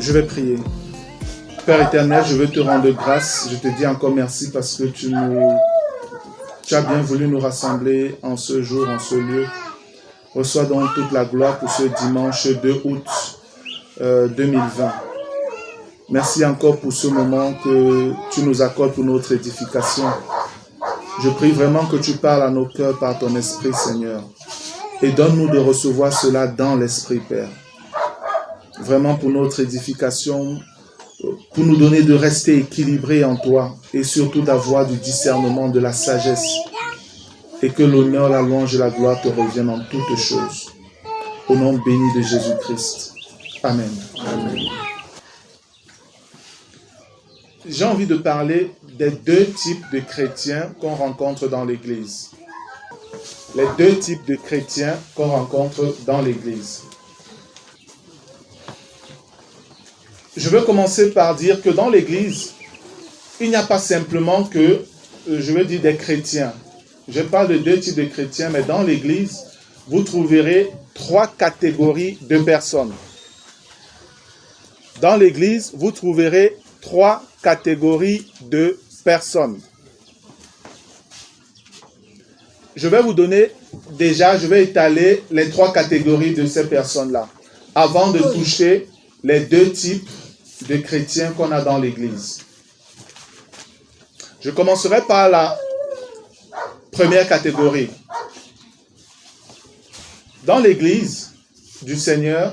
Je vais prier. Père éternel, je veux te rendre grâce. Je te dis encore merci parce que tu as bien voulu nous rassembler en ce jour, en ce lieu. Reçois donc toute la gloire pour ce dimanche 2 août 2020. Merci encore pour ce moment que tu nous accordes pour notre édification. Je prie vraiment que tu parles à nos cœurs par ton esprit, Seigneur. Et donne-nous de recevoir cela dans l'esprit, Père. Vraiment pour notre édification, pour nous donner de rester équilibrés en toi et surtout d'avoir du discernement, de la sagesse. Et que l'honneur, la louange et la gloire te reviennent en toutes choses. Au nom béni de Jésus-Christ. Amen. Amen. J'ai envie de parler des deux types de chrétiens qu'on rencontre dans l'Église. Les deux types de chrétiens qu'on rencontre dans l'Église. Je veux commencer par dire que dans l'Église, il n'y a pas simplement que, des chrétiens. Je parle de deux types de chrétiens, mais dans l'Église, vous trouverez 3 catégories de personnes. Dans l'Église, vous trouverez 3 catégories de personnes. Je vais étaler les 3 catégories de ces personnes-là, avant de toucher les 2 types de chrétiens qu'on a dans l'Église. Je commencerai par la première catégorie. Dans l'Église du Seigneur,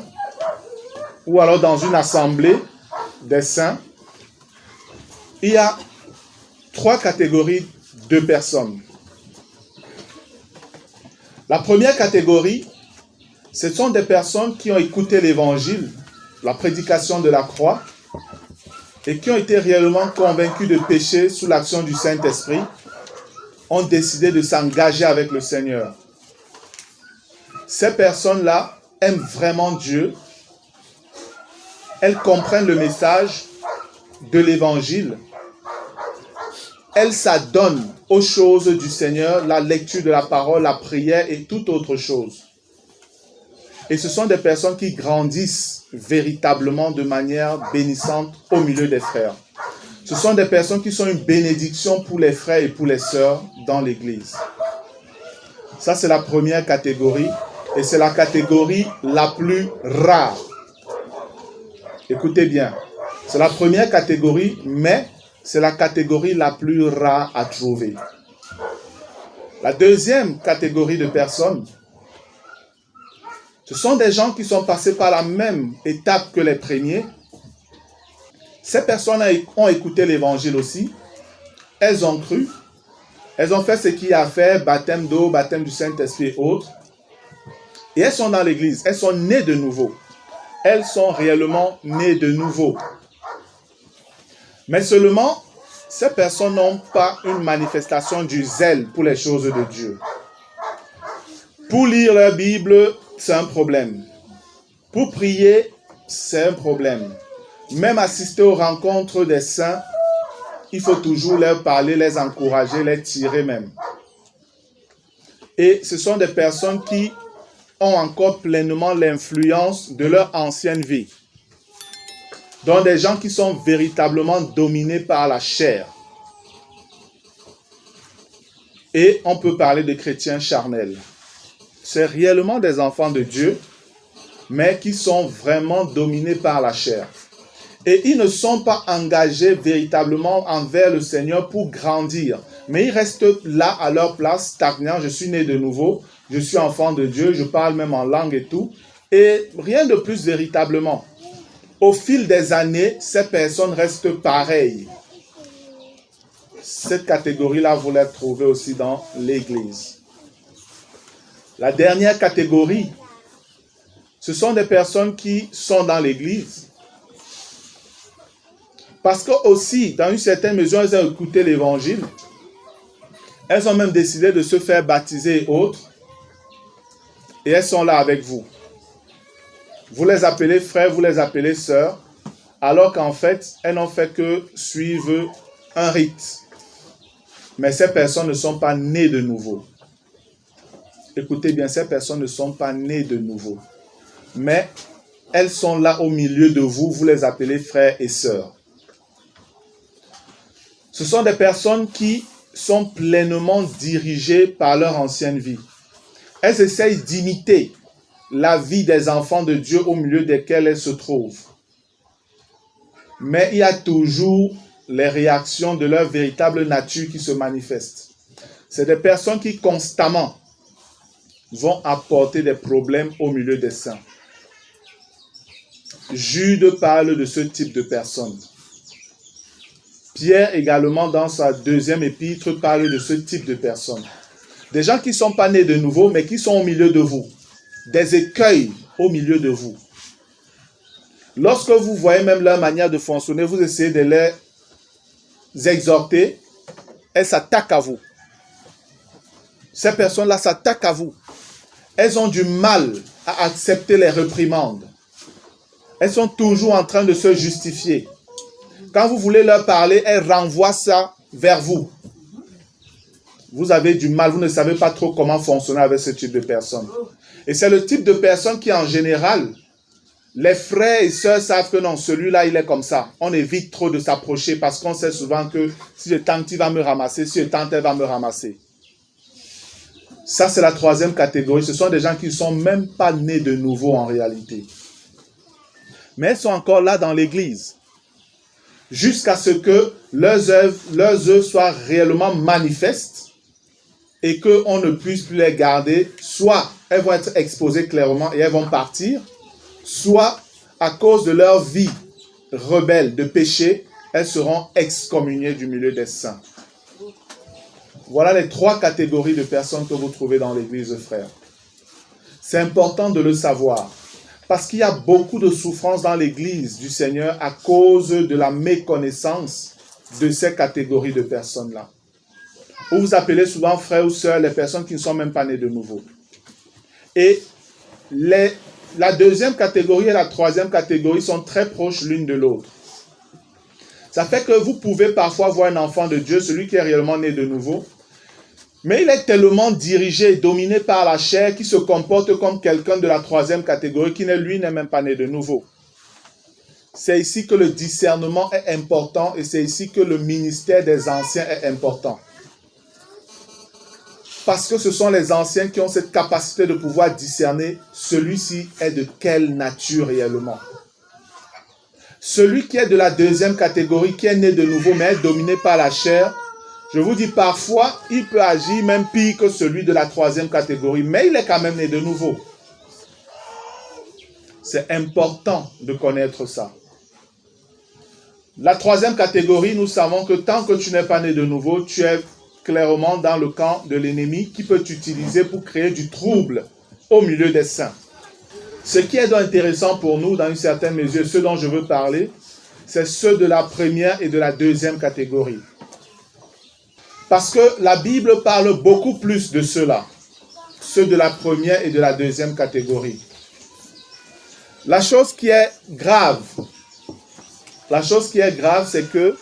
ou alors dans une assemblée des saints, il y a 3 catégories de personnes. La première catégorie, ce sont des personnes qui ont écouté l'Évangile, la prédication de la croix, et qui ont été réellement convaincus de péché sous l'action du Saint-Esprit, ont décidé de s'engager avec le Seigneur. Ces personnes-là aiment vraiment Dieu. Elles comprennent le message de l'Évangile. Elles s'adonnent aux choses du Seigneur, la lecture de la parole, la prière et toute autre chose. Et ce sont des personnes qui grandissent véritablement de manière bénissante au milieu des frères. Ce sont des personnes qui sont une bénédiction pour les frères et pour les sœurs dans l'Église. Ça, c'est la première catégorie et c'est la catégorie la plus rare. Écoutez bien, c'est la première catégorie, mais c'est la catégorie la plus rare à trouver. La deuxième catégorie de personnes, ce sont des gens qui sont passés par la même étape que les premiers. Ces personnes ont écouté l'Évangile aussi. Elles ont cru. Elles ont fait ce qu'il y a à faire, baptême d'eau, baptême du Saint-Esprit et autres. Et elles sont dans l'Église. Elles sont nées de nouveau. Elles sont réellement nées de nouveau. Mais seulement, ces personnes n'ont pas une manifestation du zèle pour les choses de Dieu. Pour lire leur Bible, c'est un problème. Pour prier, c'est un problème. Même assister aux rencontres des saints, il faut toujours leur parler, les encourager, les tirer même. Et ce sont des personnes qui ont encore pleinement l'influence de leur ancienne vie. Donc des gens qui sont véritablement dominés par la chair. Et on peut parler de chrétiens charnels. C'est réellement des enfants de Dieu, mais qui sont vraiment dominés par la chair. Et ils ne sont pas engagés véritablement envers le Seigneur pour grandir. Mais ils restent là à leur place, stagnants. Je suis né de nouveau, je suis enfant de Dieu, je parle même en langue et tout. Et rien de plus véritablement. Au fil des années, ces personnes restent pareilles. Cette catégorie-là, vous la trouvez aussi dans l'Église. La dernière catégorie, ce sont des personnes qui sont dans l'Église. Parce que aussi, dans une certaine mesure, elles ont écouté l'Évangile. Elles ont même décidé de se faire baptiser et autres. Et elles sont là avec vous. Vous les appelez frères, vous les appelez sœurs, alors qu'en fait, elles n'ont fait que suivre un rite. Mais ces personnes ne sont pas nées de nouveau. Écoutez bien, ces personnes ne sont pas nées de nouveau. Mais elles sont là au milieu de vous, vous les appelez frères et sœurs. Ce sont des personnes qui sont pleinement dirigées par leur ancienne vie. Elles essayent d'imiter la vie des enfants de Dieu au milieu desquels elles se trouvent. Mais il y a toujours les réactions de leur véritable nature qui se manifestent. C'est des personnes qui constamment vont apporter des problèmes au milieu des saints. Jude parle de ce type de personnes. Pierre également dans sa deuxième épître parle de ce type de personnes. Des gens qui ne sont pas nés de nouveau mais qui sont au milieu de vous. Des écueils au milieu de vous. Lorsque vous voyez même leur manière de fonctionner, vous essayez de les exhorter, elles s'attaquent à vous. Ces personnes-là s'attaquent à vous. Elles ont du mal à accepter les réprimandes. Elles sont toujours en train de se justifier. Quand vous voulez leur parler, elles renvoient ça vers vous. Vous avez du mal, vous ne savez pas trop comment fonctionner avec ce type de personnes. Et c'est le type de personnes qui, en général, les frères et sœurs savent que non, celui-là, il est comme ça. On évite trop de s'approcher parce qu'on sait souvent que si je tente, il va me ramasser. Si je tente, elle va me ramasser. Ça, c'est la troisième catégorie. Ce sont des gens qui ne sont même pas nés de nouveau en réalité. Mais elles sont encore là dans l'église. Jusqu'à ce que leurs œuvres soient réellement manifestes et qu'on ne puisse plus les garder. Soit elles vont être exposées clairement et elles vont partir. Soit à cause de leur vie rebelle de péché, elles seront excommuniées du milieu des saints. Voilà les trois catégories de personnes que vous trouvez dans l'église, frères. C'est important de le savoir. Parce qu'il y a beaucoup de souffrances dans l'église du Seigneur à cause de la méconnaissance de ces catégories de personnes-là. Vous vous appelez souvent frères ou sœurs les personnes qui ne sont même pas nées de nouveau. Et la deuxième catégorie et la troisième catégorie sont très proches l'une de l'autre. Ça fait que vous pouvez parfois voir un enfant de Dieu, celui qui est réellement né de nouveau, mais il est tellement dirigé et dominé par la chair qu'il se comporte comme quelqu'un de la troisième catégorie qui, lui, n'est même pas né de nouveau. C'est ici que le discernement est important et c'est ici que le ministère des anciens est important. Parce que ce sont les anciens qui ont cette capacité de pouvoir discerner celui-ci est de quelle nature réellement. Celui qui est de la deuxième catégorie, qui est né de nouveau mais est dominé par la chair, je vous dis, parfois, il peut agir même pire que celui de la troisième catégorie, mais il est quand même né de nouveau. C'est important de connaître ça. La troisième catégorie, nous savons que tant que tu n'es pas né de nouveau, tu es clairement dans le camp de l'ennemi qui peut t'utiliser pour créer du trouble au milieu des saints. Ce qui est donc intéressant pour nous, dans une certaine mesure, ce dont je veux parler, c'est ceux de la première et de la deuxième catégorie. Parce que la Bible parle beaucoup plus de ceux-là, ceux de la première et de la deuxième catégorie. La chose qui est grave, c'est que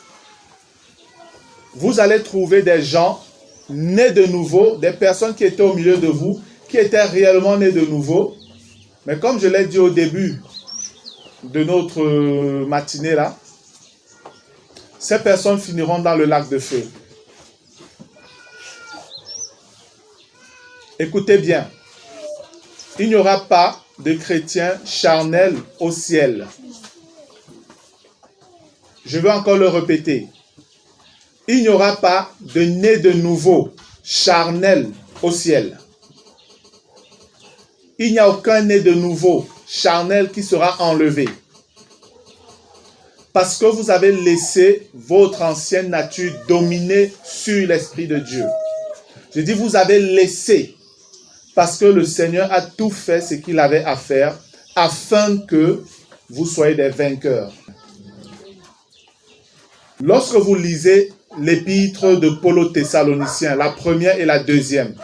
vous allez trouver des gens nés de nouveau, des personnes qui étaient au milieu de vous, qui étaient réellement nés de nouveau. Mais comme je l'ai dit au début de notre matinée là, ces personnes finiront dans le lac de feu. Écoutez bien, il n'y aura pas de chrétiens charnels au ciel. Je vais encore le répéter. Il n'y aura pas de né de nouveau charnel au ciel. Il n'y a aucun né de nouveau charnel qui sera enlevé. Parce que vous avez laissé votre ancienne nature dominer sur l'Esprit de Dieu. Je dis vous avez laissé. Parce que le Seigneur a tout fait ce qu'il avait à faire afin que vous soyez des vainqueurs. Lorsque vous lisez l'épître de Paul aux Thessaloniciens, la première et la deuxième,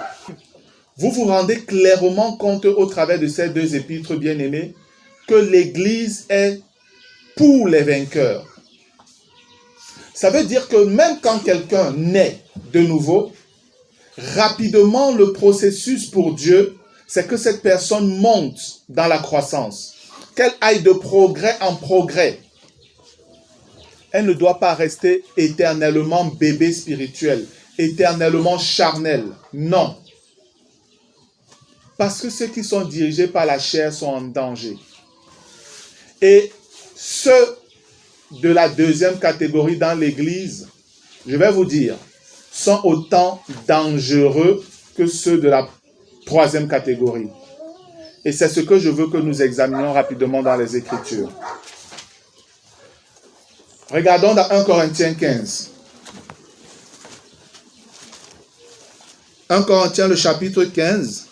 vous vous rendez clairement compte au travers de ces deux épîtres bien-aimés que l'Église est pour les vainqueurs. Ça veut dire que même quand quelqu'un naît de nouveau, rapidement, le processus pour Dieu, c'est que cette personne monte dans la croissance. qu'elle aille de progrès en progrès. Elle ne doit pas rester éternellement bébé spirituel, éternellement charnel. Non. Parce que ceux qui sont dirigés par la chair sont en danger. Et ceux de la deuxième catégorie dans l'Église, je vais vous dire, sont autant dangereux que ceux de la troisième catégorie. Et c'est ce que je veux que nous examinions rapidement dans les Écritures. Regardons dans 1 Corinthiens 15. 1 Corinthiens, le chapitre 15.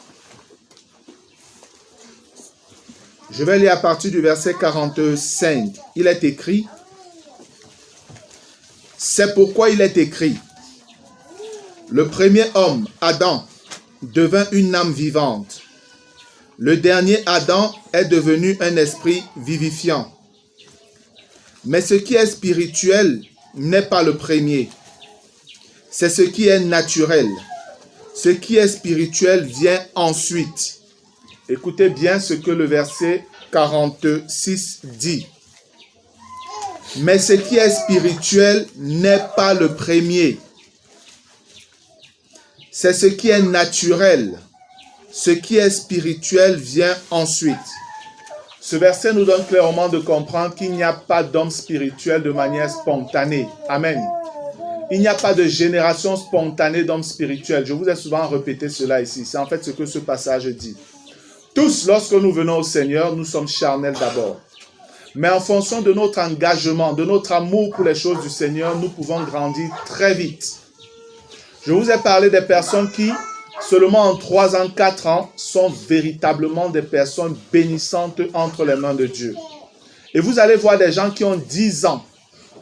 Je vais lire à partir du verset 45. Il est écrit, c'est pourquoi il est écrit, le premier homme, Adam, devint une âme vivante. Le dernier Adam est devenu un esprit vivifiant. Mais ce qui est spirituel n'est pas le premier. C'est ce qui est naturel. Ce qui est spirituel vient ensuite. Écoutez bien ce que le verset 46 dit. Mais ce qui est spirituel n'est pas le premier. C'est ce qui est naturel. Ce qui est spirituel vient ensuite. Ce verset nous donne clairement de comprendre qu'il n'y a pas d'homme spirituel de manière spontanée. Amen. Il n'y a pas de génération spontanée d'hommes spirituels. Je vous ai souvent répété cela ici. C'est en fait ce que ce passage dit. Tous, lorsque nous venons au Seigneur, nous sommes charnels d'abord. Mais en fonction de notre engagement, de notre amour pour les choses du Seigneur, nous pouvons grandir très vite. Je vous ai parlé des personnes qui, seulement en 3 ans, 4 ans, sont véritablement des personnes bénissantes entre les mains de Dieu. Et vous allez voir des gens qui ont 10 ans,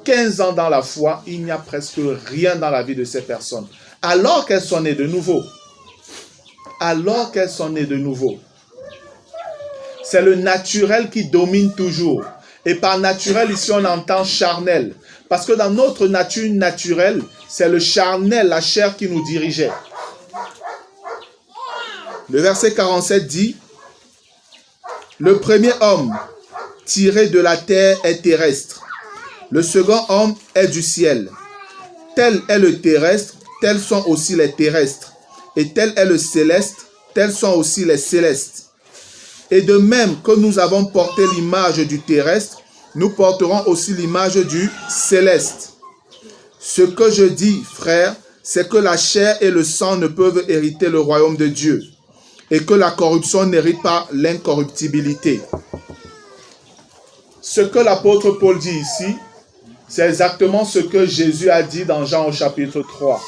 15 ans dans la foi, il n'y a presque rien dans la vie de ces personnes. Alors qu'elles sont nées de nouveau. Alors qu'elles sont nées de nouveau. C'est le naturel qui domine toujours. Et par naturel, ici, on entend charnel. Parce que dans notre nature naturelle, c'est le charnel, la chair qui nous dirigeait. Le verset 47 dit, « Le premier homme tiré de la terre est terrestre. Le second homme est du ciel. Tel est le terrestre, tels sont aussi les terrestres. Et tel est le céleste, tels sont aussi les célestes. Et de même que nous avons porté l'image du terrestre, nous porterons aussi l'image du céleste. Ce que je dis, frère, c'est que la chair et le sang ne peuvent hériter le royaume de Dieu, et que la corruption n'hérite pas l'incorruptibilité. » Ce que l'apôtre Paul dit ici, c'est exactement ce que Jésus a dit dans Jean au chapitre 3.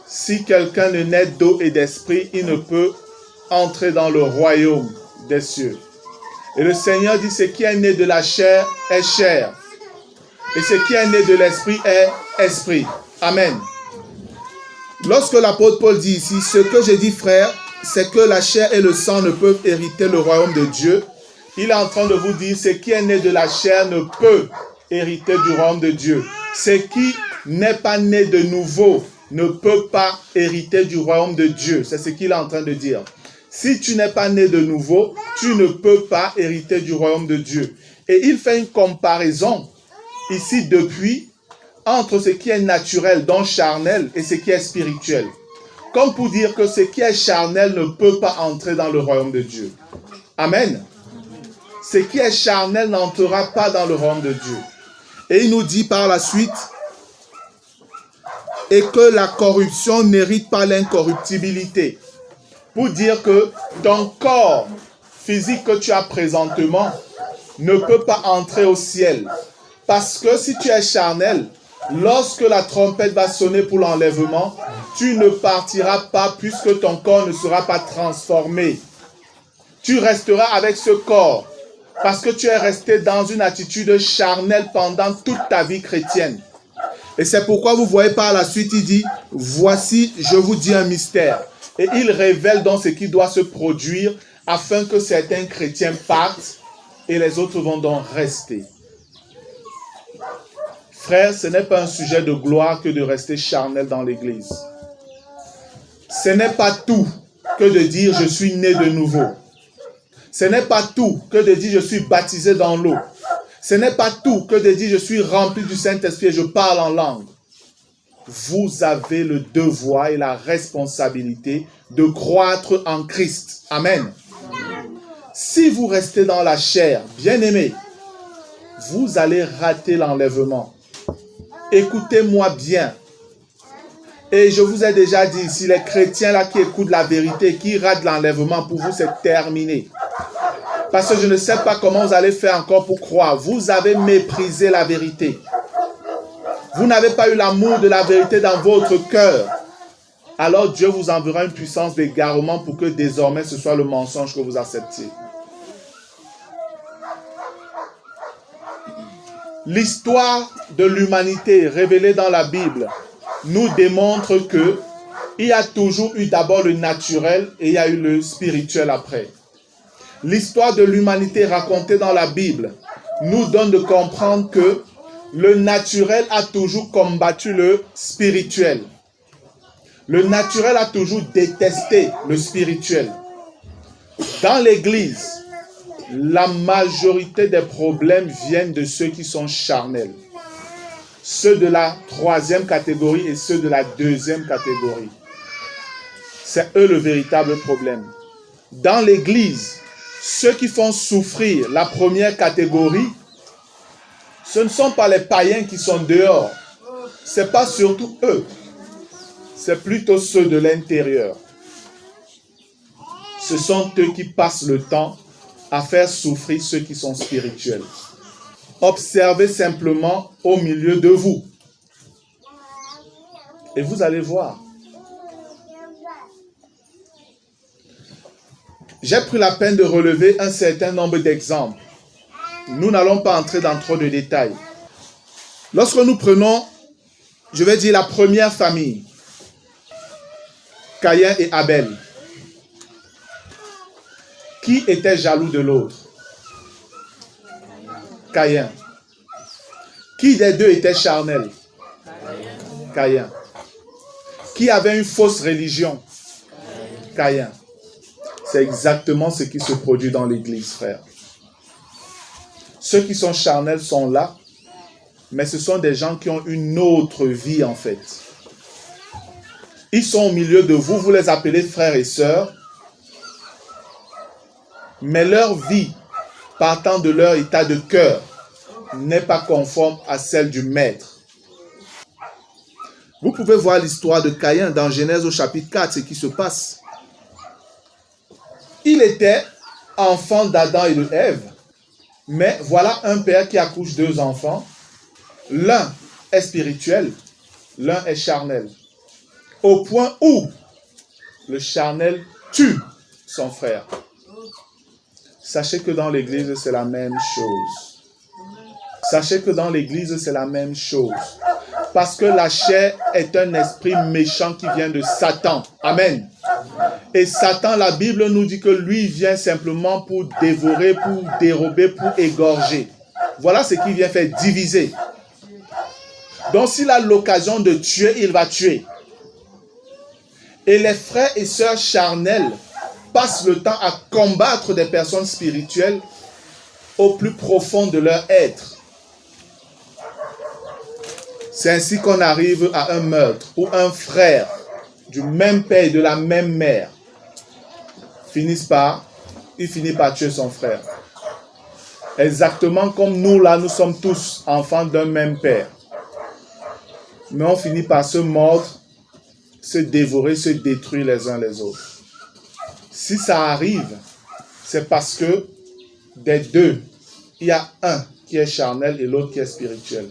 Si quelqu'un ne naît d'eau et d'esprit, il ne peut entrer dans le royaume des cieux. Et le Seigneur dit, ce qui est né de la chair est chair. Et ce qui est né de l'esprit est esprit. Amen. Lorsque l'apôtre Paul dit ici, ce que je dis, frère, c'est que la chair et le sang ne peuvent hériter le royaume de Dieu. Il est en train de vous dire, ce qui est né de la chair ne peut hériter du royaume de Dieu. Ce qui n'est pas né de nouveau ne peut pas hériter du royaume de Dieu. C'est ce qu'il est en train de dire. Si tu n'es pas né de nouveau, tu ne peux pas hériter du royaume de Dieu. Et il fait une comparaison ici depuis entre ce qui est naturel, donc charnel, et ce qui est spirituel. Comme pour dire que ce qui est charnel ne peut pas entrer dans le royaume de Dieu. Amen. Ce qui est charnel n'entrera pas dans le royaume de Dieu. Et il nous dit par la suite, et que la corruption n'hérite pas l'incorruptibilité. Pour dire que ton corps physique que tu as présentement ne peut pas entrer au ciel. Parce que si tu es charnel, lorsque la trompette va sonner pour l'enlèvement, tu ne partiras pas puisque ton corps ne sera pas transformé. Tu resteras avec ce corps parce que tu es resté dans une attitude charnelle pendant toute ta vie chrétienne. Et c'est pourquoi vous voyez par la suite, il dit, « Voici, je vous dis un mystère. » Et il révèle donc ce qui doit se produire afin que certains chrétiens partent et les autres vont donc rester. Frère, ce n'est pas un sujet de gloire que de rester charnel dans l'église. Ce n'est pas tout que de dire « je suis né de nouveau ». Ce n'est pas tout que de dire je suis baptisé dans l'eau. Ce n'est pas tout que de dire je suis rempli du Saint-Esprit et je parle en langue. Vous avez le devoir et la responsabilité de croître en Christ. Amen. Si vous restez dans la chair, bien-aimés, vous allez rater l'enlèvement. Écoutez-moi bien. Et je vous ai déjà dit ici, les chrétiens là qui écoutent la vérité, qui ratent l'enlèvement, pour vous c'est terminé. Parce que je ne sais pas comment vous allez faire encore pour croire. Vous avez méprisé la vérité. Vous n'avez pas eu l'amour de la vérité dans votre cœur. Alors Dieu vous enverra une puissance d'égarement pour que désormais ce soit le mensonge que vous acceptiez. L'histoire de l'humanité révélée dans la Bible nous démontre que il y a toujours eu d'abord le naturel et il y a eu le spirituel après. L'histoire de l'humanité racontée dans la Bible nous donne de comprendre que le naturel a toujours combattu le spirituel. Le naturel a toujours détesté le spirituel. Dans l'Église, la majorité des problèmes viennent de ceux qui sont charnels. Ceux de la 3e catégorie et ceux de la 2e catégorie. C'est eux le véritable problème. Dans l'Église, ceux qui font souffrir la 1re catégorie, ce ne sont pas les païens qui sont dehors. Ce n'est pas surtout eux. C'est plutôt ceux de l'intérieur. Ce sont eux qui passent le temps à faire souffrir ceux qui sont spirituels. Observez simplement au milieu de vous. Et vous allez voir. J'ai pris la peine de relever un certain nombre d'exemples. Nous n'allons pas entrer dans trop de détails. Lorsque nous prenons, je vais dire la première famille, Caïn et Abel, qui était jaloux de l'autre? Caïn. Qui des deux était charnel? Caïn. Qui avait une fausse religion? Caïn. C'est exactement ce qui se produit dans l'Église, frère. Ceux qui sont charnels sont là, mais ce sont des gens qui ont une autre vie en fait. Ils sont au milieu de vous, vous les appelez frères et sœurs, mais leur vie, partant de leur état de cœur, n'est pas conforme à celle du maître. Vous pouvez voir l'histoire de Caïn dans Genèse au chapitre 4, ce qui se passe. Il était enfant d'Adam et de Ève, mais voilà un père qui accouche 2 enfants. L'un est spirituel, l'un est charnel. Au point où le charnel tue son frère. Sachez que dans l'Église, c'est la même chose. Sachez que dans l'Église, c'est la même chose. Parce que la chair est un esprit méchant qui vient de Satan. Amen. Et Satan, la Bible nous dit que lui vient simplement pour dévorer, pour dérober, pour égorger. Voilà ce qu'il vient faire, diviser. Donc s'il a l'occasion de tuer, il va tuer. Et les frères et sœurs charnels passent le temps à combattre des personnes spirituelles au plus profond de leur être. C'est ainsi qu'on arrive à un meurtre où un frère du même père et de la même mère finit par tuer son frère. Exactement comme nous là, nous sommes tous enfants d'un même père. Mais on finit par se mordre, se dévorer, se détruire les uns les autres. Si ça arrive, c'est parce que des deux, il y a un qui est charnel et l'autre qui est spirituel.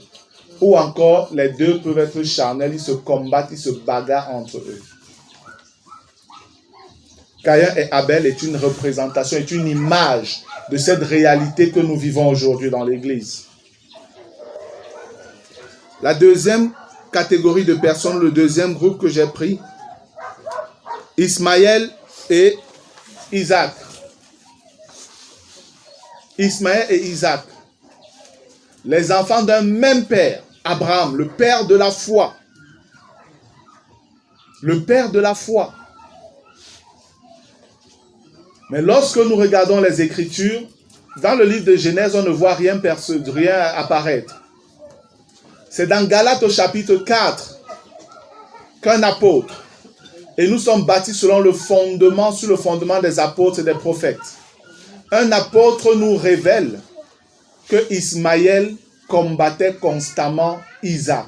Ou encore, les deux peuvent être charnels, ils se combattent, ils se bagarrent entre eux. Caïn et Abel est une représentation, est une image de cette réalité que nous vivons aujourd'hui dans l'Église. La deuxième catégorie de personnes, le deuxième groupe que j'ai pris, Ismaël et Isaac. Ismaël et Isaac, les enfants d'un même père, Abraham, le père de la foi. Le père de la foi. Mais lorsque nous regardons les Écritures, dans le livre de Genèse, on ne voit rien apparaître. C'est dans Galates au chapitre 4 qu'un apôtre, et nous sommes bâtis sur le fondement des apôtres et des prophètes. Un apôtre nous révèle que Ismaël combattait constamment Isaac.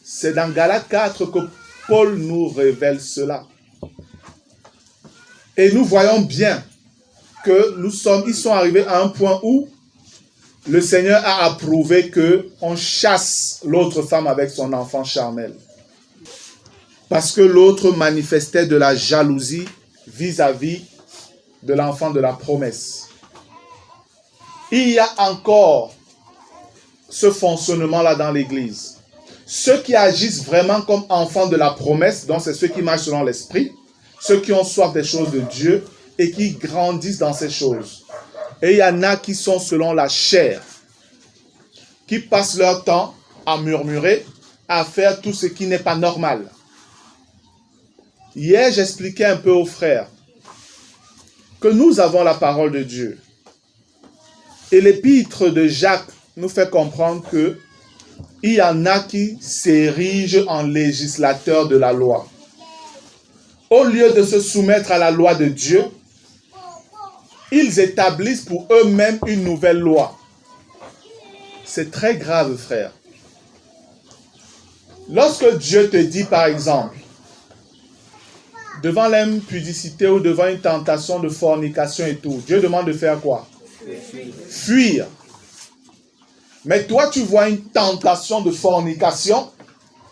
C'est dans Galates 4 que Paul nous révèle cela. Et nous voyons bien que ils sont arrivés à un point où le Seigneur a approuvé qu'on chasse l'autre femme avec son enfant charnel. Parce que l'autre manifestait de la jalousie vis-à-vis de l'enfant de la promesse. Il y a encore ce fonctionnement-là dans l'Église. Ceux qui agissent vraiment comme enfants de la promesse, donc c'est ceux qui marchent selon l'esprit, ceux qui ont soif des choses de Dieu et qui grandissent dans ces choses. Et il y en a qui sont selon la chair, qui passent leur temps à murmurer, à faire tout ce qui n'est pas normal. Hier, j'expliquais un peu aux frères que nous avons la parole de Dieu. Et l'épître de Jacques nous fait comprendre que il y en a qui s'érigent en législateurs de la loi. Au lieu de se soumettre à la loi de Dieu, ils établissent pour eux-mêmes une nouvelle loi. C'est très grave, frère. Lorsque Dieu te dit, par exemple, devant l'impudicité ou devant une tentation de fornication et tout, Dieu demande de faire quoi? Fuir. Mais toi, tu vois une tentation de fornication,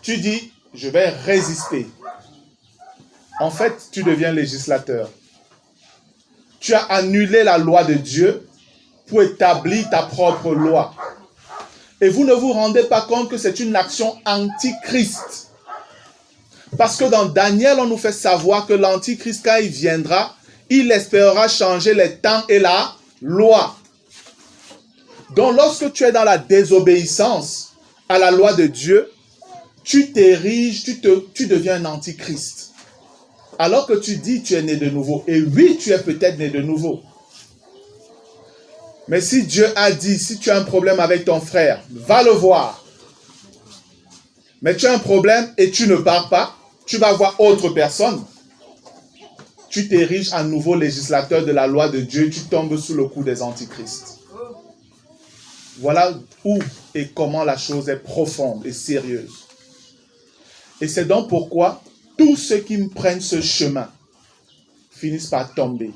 tu dis, je vais résister. En fait, tu deviens législateur. Tu as annulé la loi de Dieu pour établir ta propre loi. Et vous ne vous rendez pas compte que c'est une action antichrist. Parce que dans Daniel, on nous fait savoir que l'antichrist, quand il viendra, il espérera changer les temps et la loi. Donc, lorsque tu es dans la désobéissance à la loi de Dieu, tu t'ériges, tu deviens un antichrist. Alors que tu dis tu es né de nouveau. Et oui, tu es peut-être né de nouveau. Mais si Dieu a dit, si tu as un problème avec ton frère, va le voir. Mais tu as un problème et tu ne pars pas, tu vas voir autre personne. Tu t'ériges à nouveau législateur de la loi de Dieu, tu tombes sous le coup des antichrists. Voilà où et comment la chose est profonde et sérieuse. Et c'est donc pourquoi tous ceux qui prennent ce chemin finissent par tomber.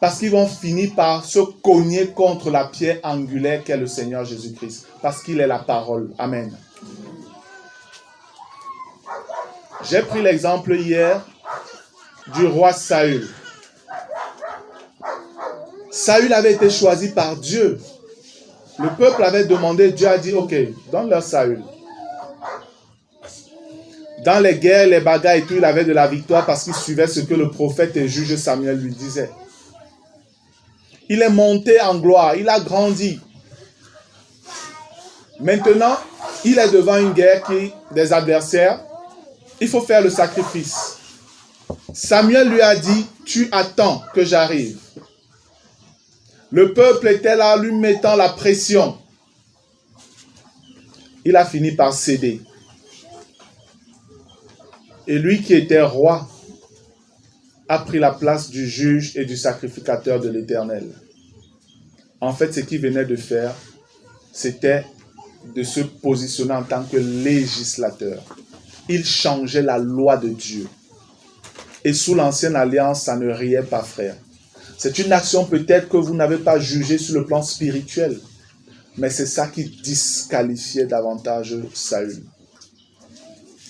Parce qu'ils vont finir par se cogner contre la pierre angulaire qu'est le Seigneur Jésus-Christ. Parce qu'il est la parole. Amen. J'ai pris l'exemple hier du roi Saül. Saül avait été choisi par Dieu. Le peuple avait demandé, Dieu a dit, ok, donne-leur Saül. Dans les guerres, les bagarres et tout, il avait de la victoire parce qu'il suivait ce que le prophète et juge Samuel lui disait. Il est monté en gloire, il a grandi. Maintenant, il est devant une guerre des adversaires. Il faut faire le sacrifice. Samuel lui a dit, tu attends que j'arrive. Le peuple était là, lui mettant la pression. Il a fini par céder. Et lui qui était roi a pris la place du juge et du sacrificateur de l'Éternel. En fait, ce qu'il venait de faire, c'était de se positionner en tant que législateur. Il changeait la loi de Dieu. Et sous l'ancienne alliance, ça ne riait pas, frère. C'est une action peut-être que vous n'avez pas jugée sur le plan spirituel. Mais c'est ça qui disqualifiait davantage Saül.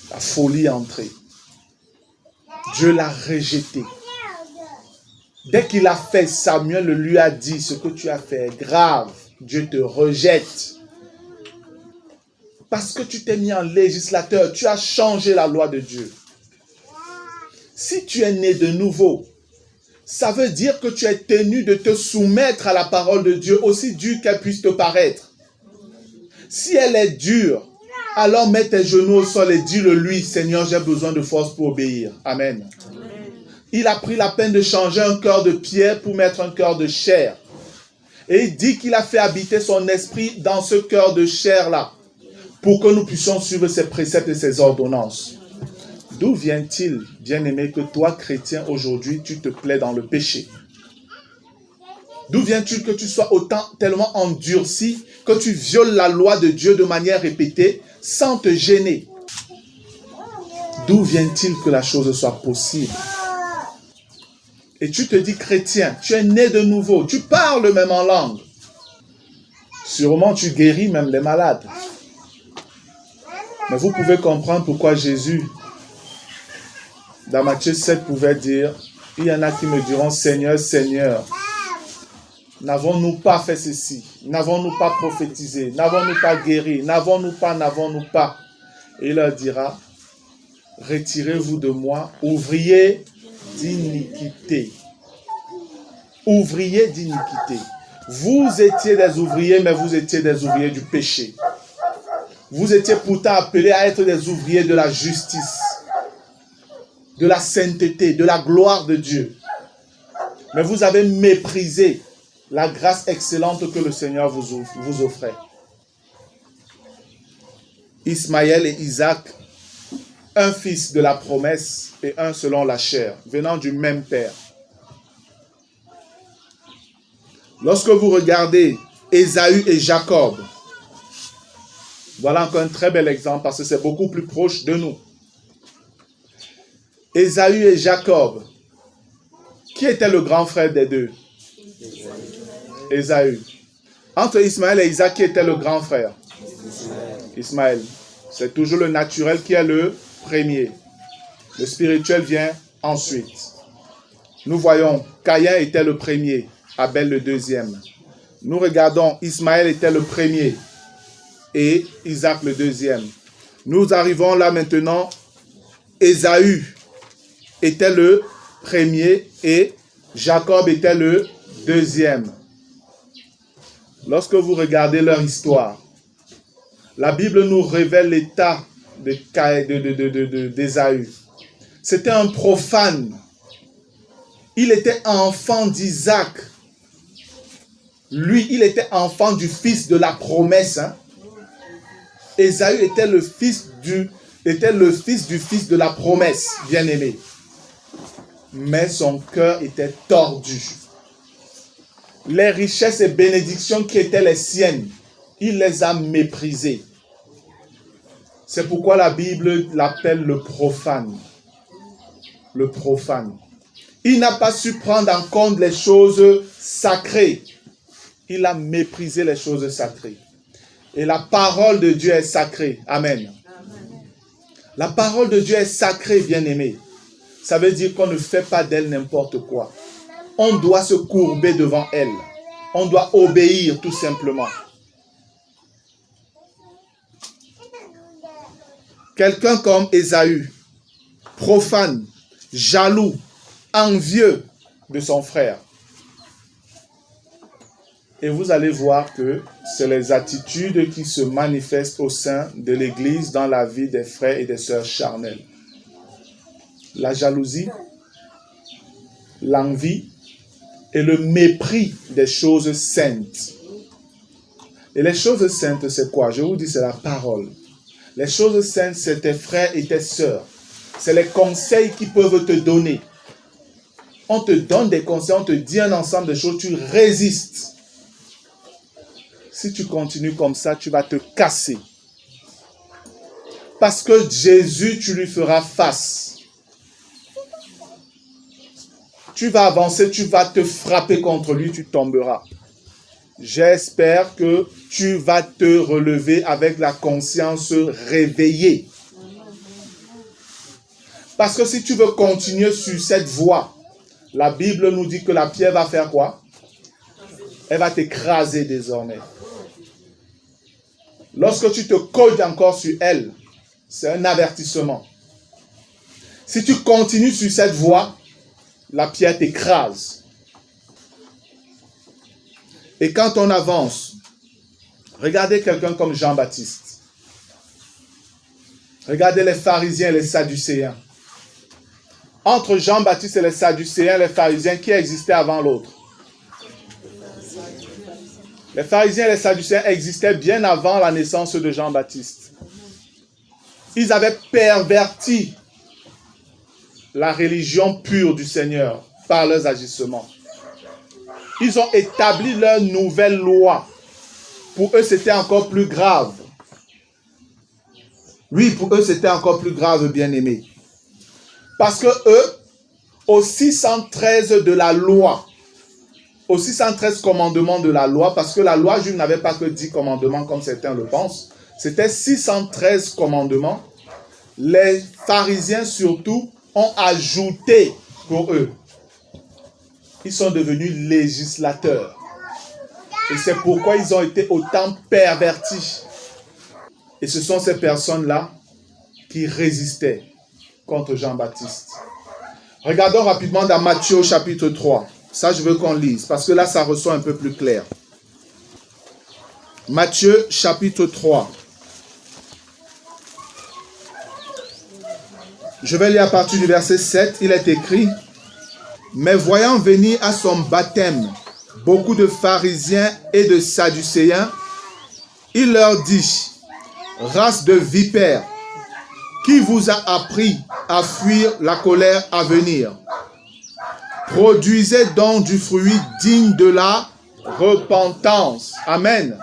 La folie entrée. Dieu l'a rejeté. Dès qu'il a fait, Samuel lui a dit, ce que tu as fait est grave. Dieu te rejette. Parce que tu t'es mis en législateur, tu as changé la loi de Dieu. Si tu es né de nouveau, ça veut dire que tu es tenu de te soumettre à la parole de Dieu, aussi dure qu'elle puisse te paraître. Si elle est dure, alors mets tes genoux au sol et dis-le lui, Seigneur, j'ai besoin de force pour obéir. Amen. il a pris la peine de changer un cœur de pierre pour mettre un cœur de chair. Et il dit qu'il a fait habiter son esprit dans ce cœur de chair-là, pour que nous puissions suivre ses préceptes et ses ordonnances. D'où vient-il, bien-aimé, que toi, chrétien, aujourd'hui, tu te plais dans le péché? D'où vient-il que tu sois tellement endurci que tu violes la loi de Dieu de manière répétée sans te gêner? D'où vient-il que la chose soit possible? Et tu te dis chrétien, tu es né de nouveau, tu parles même en langue. Sûrement tu guéris même les malades. Mais vous pouvez comprendre pourquoi Jésus, dans Matthieu 7, pouvait dire, il y en a qui me diront, Seigneur, Seigneur, n'avons-nous pas fait ceci? N'avons-nous pas prophétisé? N'avons-nous pas guéri? N'avons-nous pas? Et il leur dira, retirez-vous de moi, ouvriers d'iniquité. Ouvriers d'iniquité. Vous étiez des ouvriers, mais vous étiez des ouvriers du péché. Vous étiez pourtant appelés à être des ouvriers de la justice, de la sainteté, de la gloire de Dieu. Mais vous avez méprisé la grâce excellente que le Seigneur vous offrait. Ismaël et Isaac, un fils de la promesse et un selon la chair, venant du même père. Lorsque vous regardez Ésaü et Jacob, voilà encore un très bel exemple parce que c'est beaucoup plus proche de nous. Ésaü et Jacob, qui était le grand frère des deux? Ésaü. Entre Ismaël et Isaac, qui était le grand frère? Ismaël. C'est toujours le naturel qui est le premier. Le spirituel vient ensuite. Nous voyons, Caïn était le premier, Abel le deuxième. Nous regardons, Ismaël était le premier et Isaac le deuxième. Nous arrivons là maintenant, Ésaü était le premier et Jacob était le deuxième. Lorsque vous regardez leur histoire, la Bible nous révèle l'état d'Ésaü. C'était un profane. Il était enfant d'Isaac. Lui, il était enfant du fils de la promesse. Ésaü était le fils du fils de la promesse, bien-aimé. Mais son cœur était tordu. Les richesses et bénédictions qui étaient les siennes, il les a méprisées. C'est pourquoi la Bible l'appelle le profane. Le profane. Il n'a pas su prendre en compte les choses sacrées. Il a méprisé les choses sacrées. Et la parole de Dieu est sacrée. Amen. La parole de Dieu est sacrée, bien-aimé. Ça veut dire qu'on ne fait pas d'elle n'importe quoi. On doit se courber devant elle. On doit obéir tout simplement. Quelqu'un comme Ésaü, profane, jaloux, envieux de son frère. Et vous allez voir que c'est les attitudes qui se manifestent au sein de l'Église dans la vie des frères et des sœurs charnels. La jalousie, l'envie et le mépris des choses saintes. Et les choses saintes, c'est quoi? Je vous dis, c'est la parole. Les choses saintes, c'est tes frères et tes sœurs. C'est les conseils qu'ils peuvent te donner. On te donne des conseils, on te dit un ensemble de choses, tu résistes. Si tu continues comme ça, tu vas te casser. Parce que Jésus, tu lui feras face. Tu vas avancer, tu vas te frapper contre lui, tu tomberas. J'espère que tu vas te relever avec la conscience réveillée. Parce que si tu veux continuer sur cette voie, la Bible nous dit que la pierre va faire quoi? Elle va t'écraser désormais. Lorsque tu te colles encore sur elle, c'est un avertissement. Si tu continues sur cette voie, la pierre t'écrase. Et quand on avance, regardez quelqu'un comme Jean-Baptiste. Regardez les pharisiens et les sadducéens. entre Jean-Baptiste et les Sadducéens, les pharisiens, qui existait avant l'autre? Les pharisiens et les Sadducéens existaient bien avant la naissance de Jean-Baptiste. Ils avaient perverti la religion pure du Seigneur par leurs agissements. Ils ont établi leur nouvelle loi. Pour eux, c'était encore plus grave. Oui, pour eux, c'était encore plus grave, bien-aimés. Parce que eux, au 613 de la loi, au 613 commandements de la loi, parce que la loi juive n'avait pas que 10 commandements comme certains le pensent, c'était 613 commandements. Les pharisiens surtout ont ajouté pour eux. Ils sont devenus législateurs. Et c'est pourquoi ils ont été autant pervertis. Et ce sont ces personnes-là qui résistaient contre Jean-Baptiste. Regardons rapidement dans Matthieu au chapitre 3. Ça, je veux qu'on lise, parce que là, ça ressort un peu plus clair. Matthieu chapitre 3. Je vais lire à partir du verset 7. Il est écrit: mais voyant venir à son baptême beaucoup de pharisiens et de sadducéens, il leur dit: race de vipères, qui vous a appris à fuir la colère à venir? Produisez donc du fruit digne de la repentance. Amen.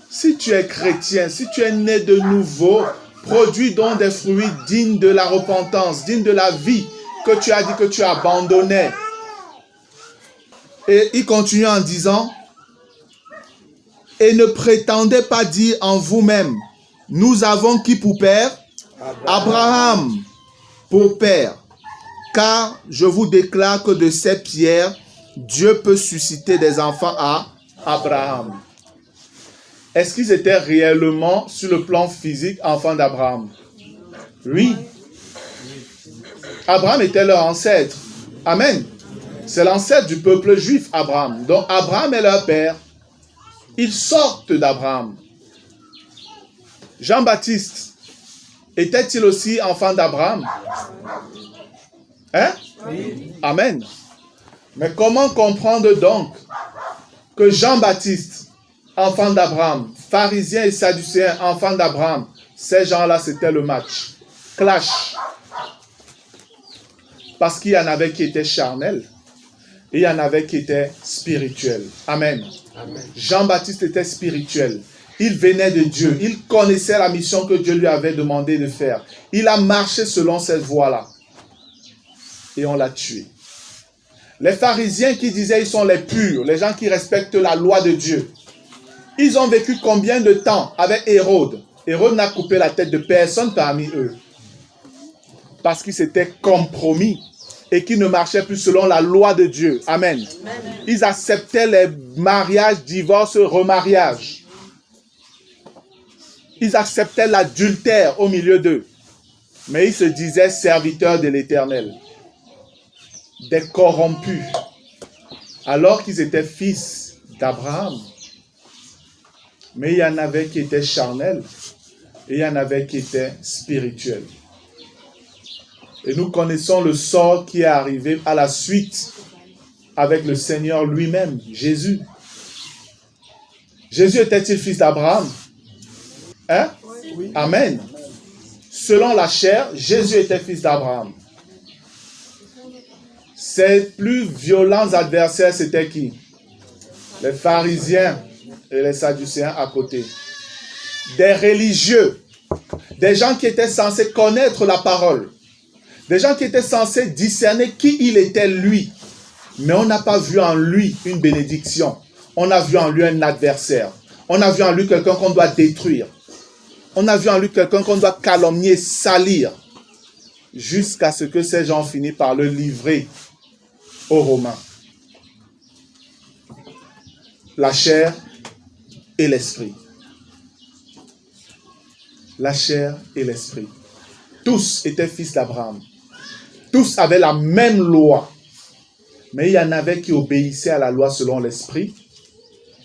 Si tu es chrétien, si tu es né de nouveau, produis donc des fruits dignes de la repentance, dignes de la vie que tu as dit que tu abandonnais. Et il continue en disant: et ne prétendez pas dire en vous-même: nous avons qui pour père? Abraham pour père. Car je vous déclare que de ces pierres, Dieu peut susciter des enfants à Abraham. Est-ce qu'ils étaient réellement, sur le plan physique, enfants d'Abraham? Oui. Abraham était leur ancêtre. Amen. C'est l'ancêtre du peuple juif, Abraham. Donc Abraham est leur père. Ils sortent d'Abraham. Jean-Baptiste, était-il aussi enfant d'Abraham? Hein? Oui. Amen. Mais comment comprendre donc que Jean-Baptiste, enfant d'Abraham, pharisiens et sadducéens, enfants d'Abraham, ces gens-là, c'était le match. Clash. Parce qu'il y en avait qui étaient charnels et il y en avait qui étaient spirituels. Amen. Amen. Jean-Baptiste était spirituel. Il venait de Dieu. Il connaissait la mission que Dieu lui avait demandé de faire. Il a marché selon cette voie-là. Et on l'a tué. Les pharisiens qui disaient ils sont les purs, les gens qui respectent la loi de Dieu. Ils ont vécu combien de temps avec Hérode? Hérode n'a coupé la tête de personne parmi eux. Parce qu'ils s'étaient compromis et qu'ils ne marchaient plus selon la loi de Dieu. Amen. Ils acceptaient les mariages, divorces, remariages. Ils acceptaient l'adultère au milieu d'eux. Mais ils se disaient serviteurs de l'Éternel. Des corrompus. Alors qu'ils étaient fils d'Abraham. Mais il y en avait qui étaient charnels et il y en avait qui étaient spirituels. Et nous connaissons le sort qui est arrivé à la suite avec le Seigneur lui-même, Jésus. Jésus était-il fils d'Abraham? Hein? Oui. Amen. Selon la chair, Jésus était fils d'Abraham. Ses plus violents adversaires, c'était qui? Les pharisiens et les sadducéens à côté. Des religieux. Des gens qui étaient censés connaître la parole. Des gens qui étaient censés discerner qui il était lui. Mais on n'a pas vu en lui une bénédiction. On a vu en lui un adversaire. On a vu en lui quelqu'un qu'on doit détruire. On a vu en lui quelqu'un qu'on doit calomnier, salir. Jusqu'à ce que ces gens finissent par le livrer aux Romains. La chair et l'esprit. La chair et l'esprit. Tous étaient fils d'Abraham. Tous avaient la même loi. Mais il y en avait qui obéissaient à la loi selon l'esprit.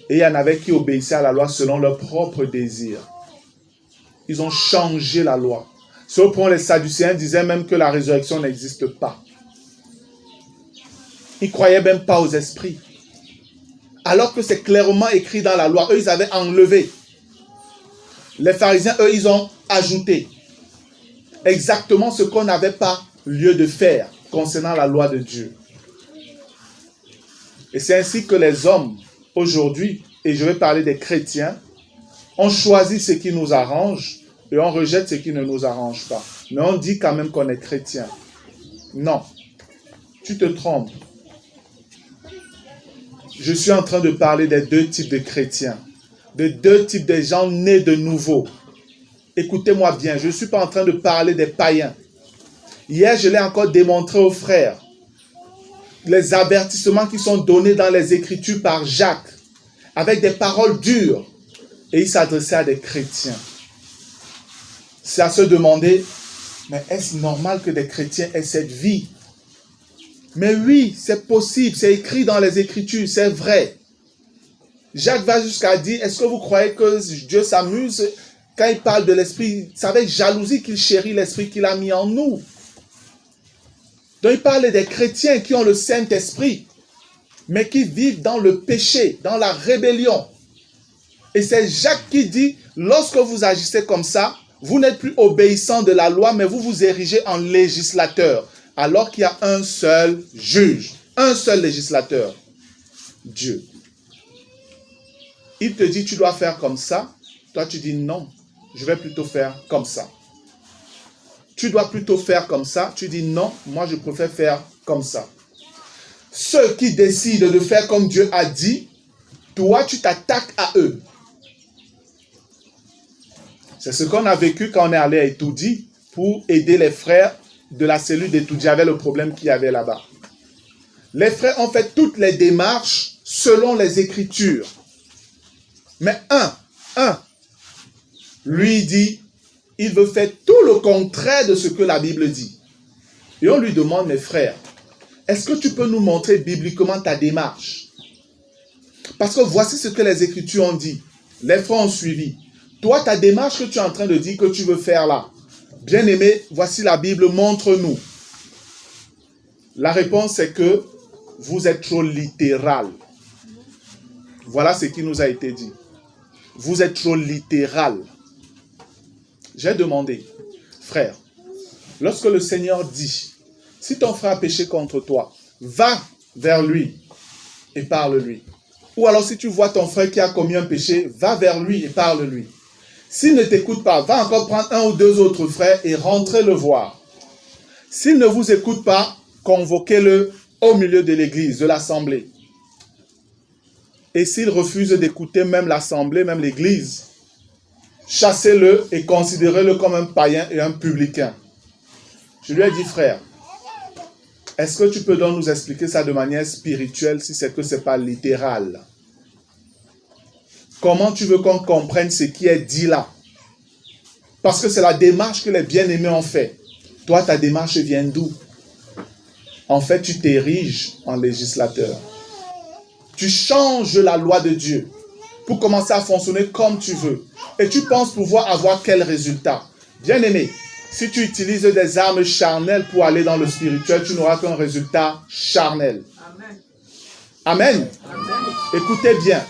Et il y en avait qui obéissaient à la loi selon leur propre désir. Ils ont changé la loi. Si on prend les Sadducéens, disaient même que la résurrection n'existe pas. Ils ne croyaient même pas aux esprits. Alors que c'est clairement écrit dans la loi. Eux, ils avaient enlevé. Les pharisiens, eux, ils ont ajouté exactement ce qu'on n'avait pas lieu de faire concernant la loi de Dieu. Et c'est ainsi que les hommes, aujourd'hui, et je vais parler des chrétiens, on choisit ce qui nous arrange et on rejette ce qui ne nous arrange pas. Mais on dit quand même qu'on est chrétien. Non, tu te trompes. Je suis en train de parler des deux types de chrétiens, des deux types de gens nés de nouveau. Écoutez-moi bien, je ne suis pas en train de parler des païens. Hier, je l'ai encore démontré aux frères. Les avertissements qui sont donnés dans les Écritures par Jacques, avec des paroles dures, et il s'adressait à des chrétiens. C'est à se demander, mais est-ce normal que des chrétiens aient cette vie? Mais oui, c'est possible, c'est écrit dans les Écritures, c'est vrai. Jacques va jusqu'à dire, est-ce que vous croyez que Dieu s'amuse quand il parle de l'Esprit? C'est avec jalousie qu'il chérit l'Esprit qu'il a mis en nous. Donc il parle des chrétiens qui ont le Saint-Esprit, mais qui vivent dans le péché, dans la rébellion. Et c'est Jacques qui dit, lorsque vous agissez comme ça, vous n'êtes plus obéissant de la loi, mais vous vous érigez en législateur, alors qu'il y a un seul juge, un seul législateur, Dieu. Il te dit, tu dois faire comme ça. Toi, tu dis non, je vais plutôt faire comme ça. Tu dois plutôt faire comme ça. Tu dis non, moi je préfère faire comme ça. Ceux qui décident de faire comme Dieu a dit, toi tu t'attaques à eux. C'est ce qu'on a vécu quand on est allé à Etoudi pour aider les frères de la cellule d'Etoudi avec le problème qu'il y avait là-bas. Les frères ont fait toutes les démarches selon les Écritures. Mais lui dit, il veut faire tout le contraire de ce que la Bible dit. Et on lui demande, mes frères, est-ce que tu peux nous montrer bibliquement ta démarche? Parce que voici ce que les Écritures ont dit. Les frères ont suivi. Toi, ta démarche que tu es en train de dire que tu veux faire là, bien-aimé, voici la Bible, montre-nous. La réponse est que vous êtes trop littéral. Voilà ce qui nous a été dit. Vous êtes trop littéral. J'ai demandé, frère, lorsque le Seigneur dit, si ton frère a péché contre toi, va vers lui et parle-lui. Ou alors si tu vois ton frère qui a commis un péché, va vers lui et parle-lui. S'il ne t'écoute pas, va encore prendre un ou deux autres frères et rentrez le voir. S'il ne vous écoute pas, convoquez-le au milieu de l'église, de l'assemblée. Et s'il refuse d'écouter même l'assemblée, même l'église, chassez-le et considérez-le comme un païen et un publicain. Je lui ai dit, frère, est-ce que tu peux donc nous expliquer ça de manière spirituelle si c'est que ce n'est pas littéral? Comment tu veux qu'on comprenne ce qui est dit là? Parce que c'est la démarche que les bien-aimés ont fait. Toi, ta démarche vient d'où? En fait, tu t'ériges en législateur. Tu changes la loi de Dieu pour commencer à fonctionner comme tu veux. Et tu penses pouvoir avoir quel résultat? Bien-aimé, si tu utilises des armes charnelles pour aller dans le spirituel, tu n'auras qu'un résultat charnel. Amen. Amen. Écoutez bien.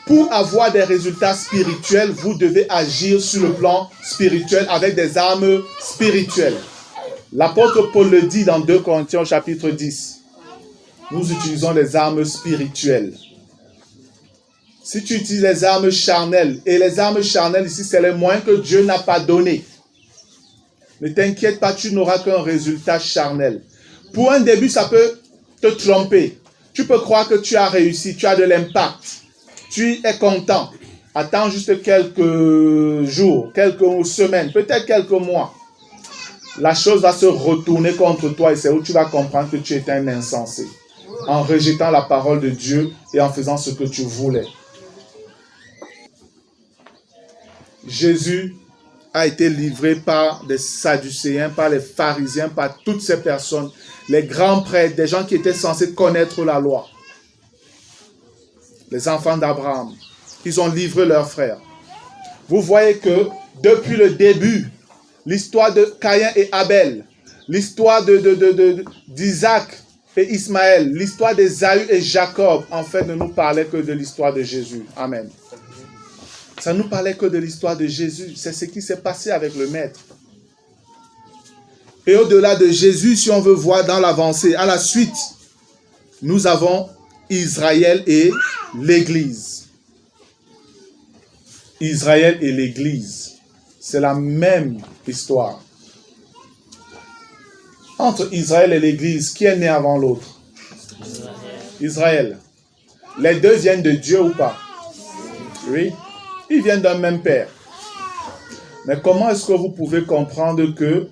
Pour avoir des résultats spirituels, vous devez agir sur le plan spirituel avec des armes spirituelles. L'apôtre Paul le dit dans 2 Corinthiens chapitre 10. Nous utilisons les armes spirituelles. Si tu utilises les armes charnelles, et les armes charnelles ici, c'est les moyens que Dieu n'a pas donnés. Ne t'inquiète pas, tu n'auras qu'un résultat charnel. Pour un début, ça peut te tromper. Tu peux croire que tu as réussi, tu as de l'impact. Tu es content. Attends juste quelques jours, quelques semaines, peut-être quelques mois. La chose va se retourner contre toi et c'est où tu vas comprendre que tu es un insensé. En rejetant la parole de Dieu et en faisant ce que tu voulais. Jésus a été livré par des Sadducéens, par les pharisiens, par toutes ces personnes, les grands prêtres, des gens qui étaient censés connaître la loi. Les enfants d'Abraham, ils ont livré leurs frères. Vous voyez que depuis le début, l'histoire de Caïn et Abel, l'histoire d'Isaac et Ismaël, l'histoire d'Ésaü et Jacob, en fait, ne nous parlait que de l'histoire de Jésus. Amen. Ça ne nous parlait que de l'histoire de Jésus. C'est ce qui s'est passé avec le Maître. Et au-delà de Jésus, si on veut voir dans l'avancée, à la suite, nous avons Israël et l'Église. Israël et l'Église, c'est la même histoire. Entre Israël et l'Église, qui est né avant l'autre? Israël. Les deux viennent de Dieu ou pas? Oui. Ils viennent d'un même père. Mais comment est-ce que vous pouvez comprendre que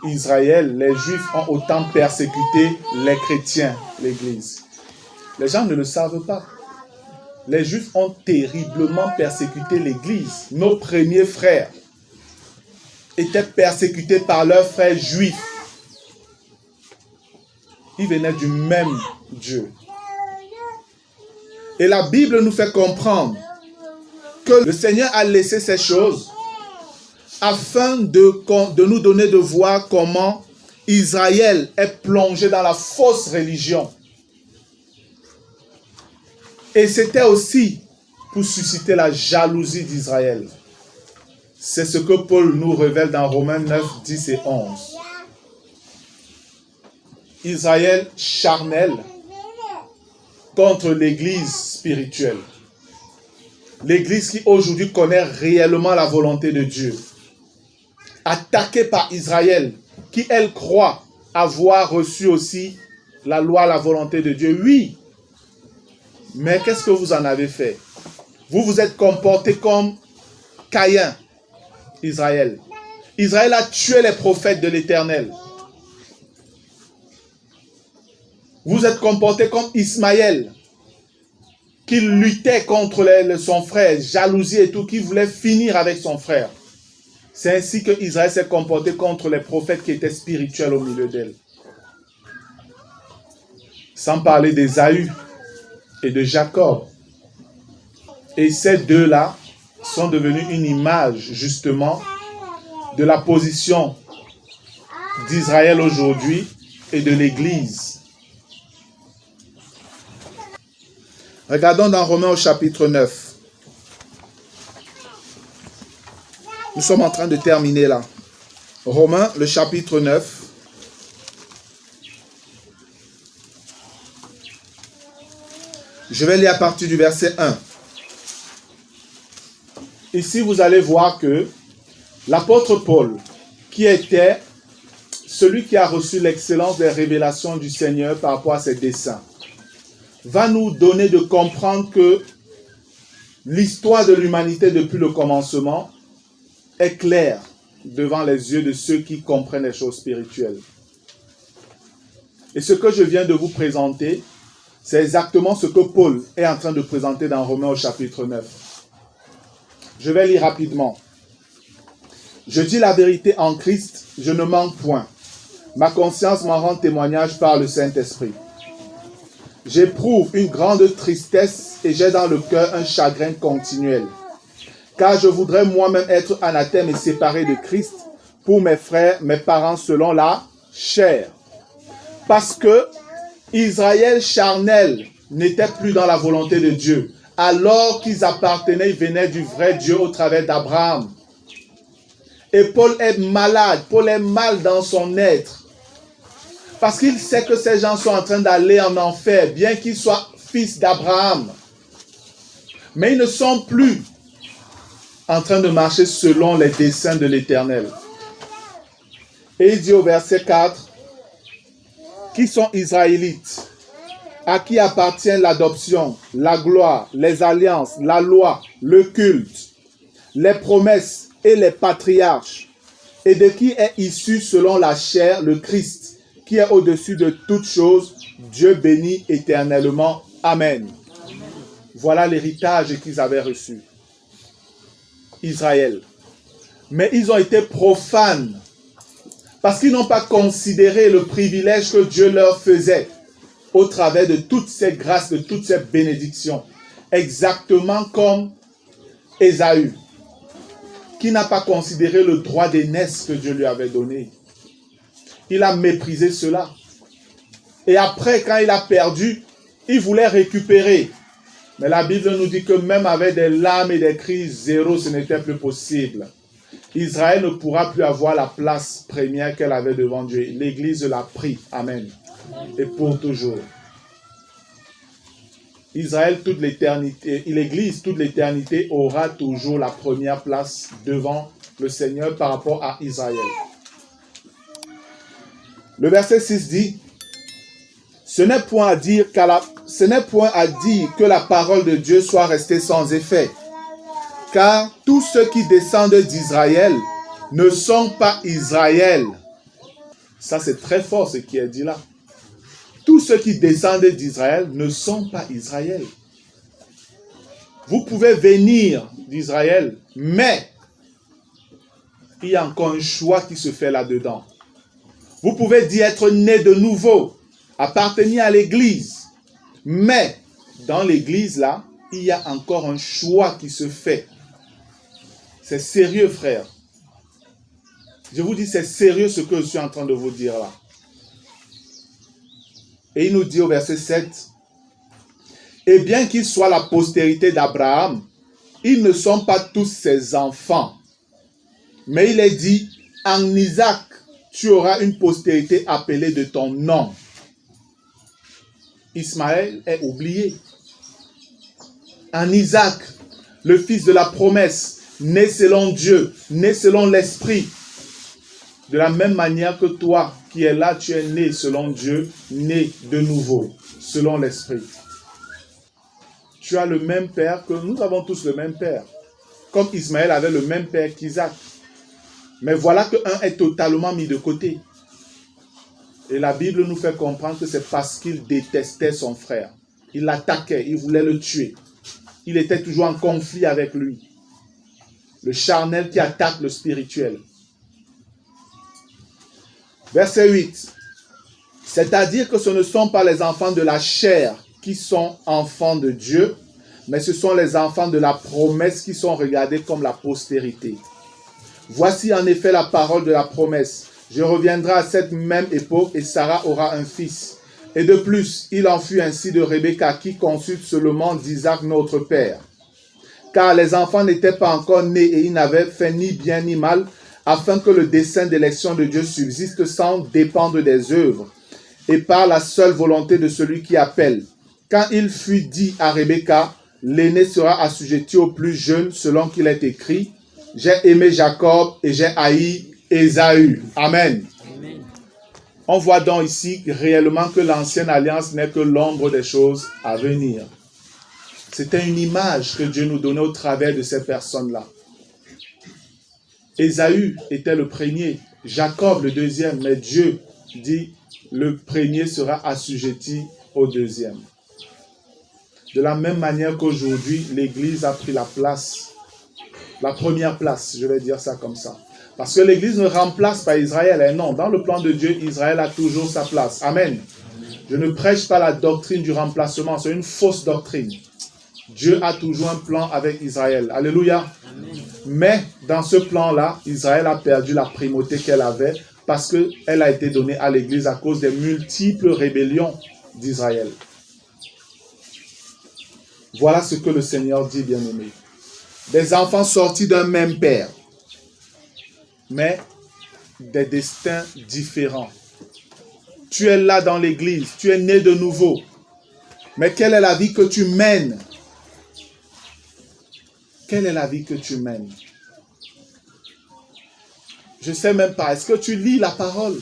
Israël, les Juifs ont autant persécuté les chrétiens, l'Église? Les gens ne le savent pas. Les Juifs ont terriblement persécuté l'Église. Nos premiers frères étaient persécutés par leurs frères juifs. Ils venaient du même Dieu. Et la Bible nous fait comprendre que le Seigneur a laissé ces choses afin de nous donner de voir comment Israël est plongé dans la fausse religion. Et c'était aussi pour susciter la jalousie d'Israël. C'est ce que Paul nous révèle dans Romains 9, 10 et 11. Israël charnel contre l'Église spirituelle. L'Église qui aujourd'hui connaît réellement la volonté de Dieu. Attaquée par Israël, qui elle croit avoir reçu aussi la loi, la volonté de Dieu. Oui, mais qu'est-ce que vous en avez fait? Vous vous êtes comporté comme Caïn, Israël. Israël a tué les prophètes de l'Éternel. Vous êtes comporté comme Ismaël, qui luttait contre son frère, jalousie et tout, qui voulait finir avec son frère. C'est ainsi que Israël s'est comporté contre les prophètes qui étaient spirituels au milieu d'elle. Sans parler d'Ésaü et de Jacob. Et ces deux-là sont devenus une image, justement, de la position d'Israël aujourd'hui et de l'Église. Regardons dans Romains au chapitre 9. Nous sommes en train de terminer là. Romains, le chapitre 9. Je vais lire à partir du verset 1. Ici, vous allez voir que l'apôtre Paul, qui était celui qui a reçu l'excellence des révélations du Seigneur par rapport à ses desseins, va nous donner de comprendre que l'histoire de l'humanité depuis le commencement est claire devant les yeux de ceux qui comprennent les choses spirituelles. Et ce que je viens de vous présenter, c'est exactement ce que Paul est en train de présenter dans Romains au chapitre 9. Je vais lire rapidement. Je dis la vérité en Christ, je ne mens point. Ma conscience m'en rend témoignage par le Saint-Esprit. J'éprouve une grande tristesse et j'ai dans le cœur un chagrin continuel. Car je voudrais moi-même être anathème et séparé de Christ pour mes frères, mes parents selon la chair. Parce que Israël charnel n'était plus dans la volonté de Dieu. Alors qu'ils appartenaient, ils venaient du vrai Dieu au travers d'Abraham. Et Paul est malade, Paul est mal dans son être. Parce qu'il sait que ces gens sont en train d'aller en enfer, bien qu'ils soient fils d'Abraham. Mais ils ne sont plus en train de marcher selon les desseins de l'Éternel. Et il dit au verset 4, qui sont Israélites, à qui appartient l'adoption, la gloire, les alliances, la loi, le culte, les promesses et les patriarches, et de qui est issu selon la chair le Christ, qui est au-dessus de toutes choses, Dieu béni éternellement. Amen. Voilà l'héritage qu'ils avaient reçu. Israël. Mais ils ont été profanes parce qu'ils n'ont pas considéré le privilège que Dieu leur faisait au travers de toutes ces grâces, de toutes ces bénédictions. Exactement comme Ésaü. qui n'a pas considéré le droit d'aînesse que Dieu lui avait donné. Il a méprisé cela. Et après, quand il a perdu, il voulait récupérer. Mais la Bible nous dit que même avec des larmes et des cris, zéro, ce n'était plus possible. Israël ne pourra plus avoir la place première qu'elle avait devant Dieu. L'Église l'a pris. Amen. Et pour toujours. Israël, toute l'éternité, l'Église, toute l'éternité aura toujours la première place devant le Seigneur par rapport à Israël. Le verset 6 dit, ce n'est point à dire que la parole de Dieu soit restée sans effet, car tous ceux qui descendent d'Israël ne sont pas Israël. Ça, c'est très fort ce qui est dit là. Tous ceux qui descendent d'Israël ne sont pas Israël. Vous pouvez venir d'Israël, mais il y a encore un choix qui se fait là-dedans. Vous pouvez dire être né de nouveau, appartenir à l'église, mais dans l'église là, il y a encore un choix qui se fait. C'est sérieux, frère. Je vous dis, c'est sérieux ce que je suis en train de vous dire là. Et il nous dit au verset 7, « Et bien qu'ils soient la postérité d'Abraham, ils ne sont pas tous ses enfants. Mais il est dit, en Isaac, tu auras une postérité appelée de ton nom. » Ismaël est oublié. En Isaac, le fils de la promesse, né selon Dieu, né selon l'Esprit. De la même manière que toi qui es là, tu es né selon Dieu, né de nouveau, selon l'Esprit. Tu as le même père que nous avons tous le même père. Comme Ismaël avait le même père qu'Isaac. Mais voilà qu'un est totalement mis de côté. Et la Bible nous fait comprendre que c'est parce qu'il détestait son frère. Il l'attaquait, il voulait le tuer. Il était toujours en conflit avec lui. Le charnel qui attaque le spirituel. Verset 8. C'est-à-dire que ce ne sont pas les enfants de la chair qui sont enfants de Dieu, mais ce sont les enfants de la promesse qui sont regardés comme la postérité. Voici en effet la parole de la promesse. Je reviendrai à cette même époque et Sarah aura un fils. Et de plus, il en fut ainsi de Rebecca qui conçut seulement d'Isaac notre père. Car les enfants n'étaient pas encore nés et ils n'avaient fait ni bien ni mal, afin que le dessein d'élection de Dieu subsiste sans dépendre des œuvres, et par la seule volonté de celui qui appelle. Quand il fut dit à Rebecca, l'aîné sera assujetti au plus jeune, selon qu'il est écrit, j'ai aimé Jacob et j'ai haï Ésaü. Amen. Amen. On voit donc ici réellement que l'ancienne alliance n'est que l'ombre des choses à venir. C'était une image que Dieu nous donnait au travers de ces personnes-là. Ésaü était le premier, Jacob le deuxième, mais Dieu dit le premier sera assujetti au deuxième. De la même manière qu'aujourd'hui, l'Église a pris la place, la première place, je vais dire ça comme ça. Parce que l'Église ne remplace pas Israël, et non, dans le plan de Dieu, Israël a toujours sa place. Amen. Je ne prêche pas la doctrine du remplacement, c'est une fausse doctrine. Dieu a toujours un plan avec Israël. Alléluia. Amen. Mais dans ce plan-là, Israël a perdu la primauté qu'elle avait parce qu'elle a été donnée à l'Église à cause des multiples rébellions d'Israël. Voilà ce que le Seigneur dit, bien-aimés. Des enfants sortis d'un même père, mais des destins différents. Tu es là dans l'Église, tu es né de nouveau. Mais quelle est la vie que tu mènes? Quelle est la vie que tu mènes? Je ne sais même pas. Est-ce que tu lis la parole?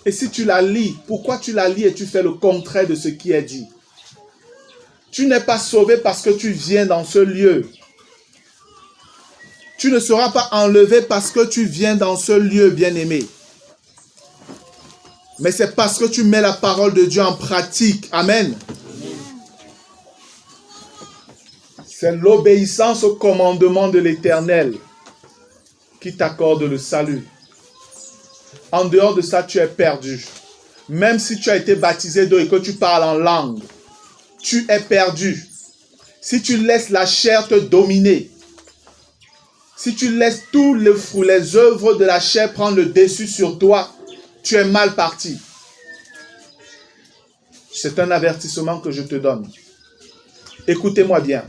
Et si tu la lis, pourquoi tu la lis et tu fais le contraire de ce qui est dit? Tu n'es pas sauvé parce que tu viens dans ce lieu. Tu ne seras pas enlevé parce que tu viens dans ce lieu, bien-aimé. Mais c'est parce que tu mets la parole de Dieu en pratique. Amen. C'est l'obéissance au commandement de l'Éternel qui t'accorde le salut. En dehors de ça, tu es perdu. Même si tu as été baptisé d'eau et que tu parles en langue, tu es perdu. Si tu laisses la chair te dominer, Si tu laisses tous les fruits, les œuvres de la chair prendre le dessus sur toi, tu es mal parti. C'est un avertissement que je te donne. Écoutez-moi bien.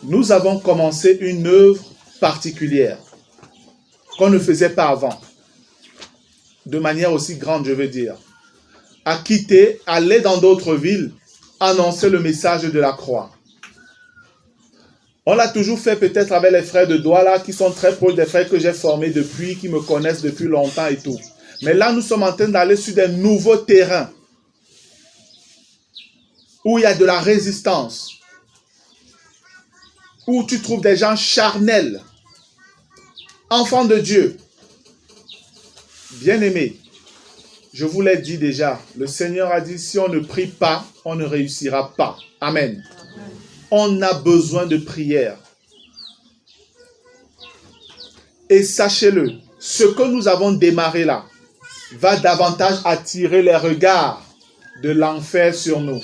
Nous avons commencé une œuvre particulière qu'on ne faisait pas avant. De manière aussi grande, je veux dire. À quitter, aller dans d'autres villes, annoncer le message de la croix. On l'a toujours fait peut-être avec les frères de Douala qui sont très proches des frères que j'ai formés depuis, qui me connaissent depuis longtemps et tout. Mais là, nous sommes en train d'aller sur des nouveaux terrains où il y a de la résistance, où tu trouves des gens charnels, enfants de Dieu. Bien-aimés, je vous l'ai dit déjà, le Seigneur a dit, si on ne prie pas, on ne réussira pas. Amen. On a besoin de prière. Et sachez-le, ce que nous avons démarré là va davantage attirer les regards de l'enfer sur nous.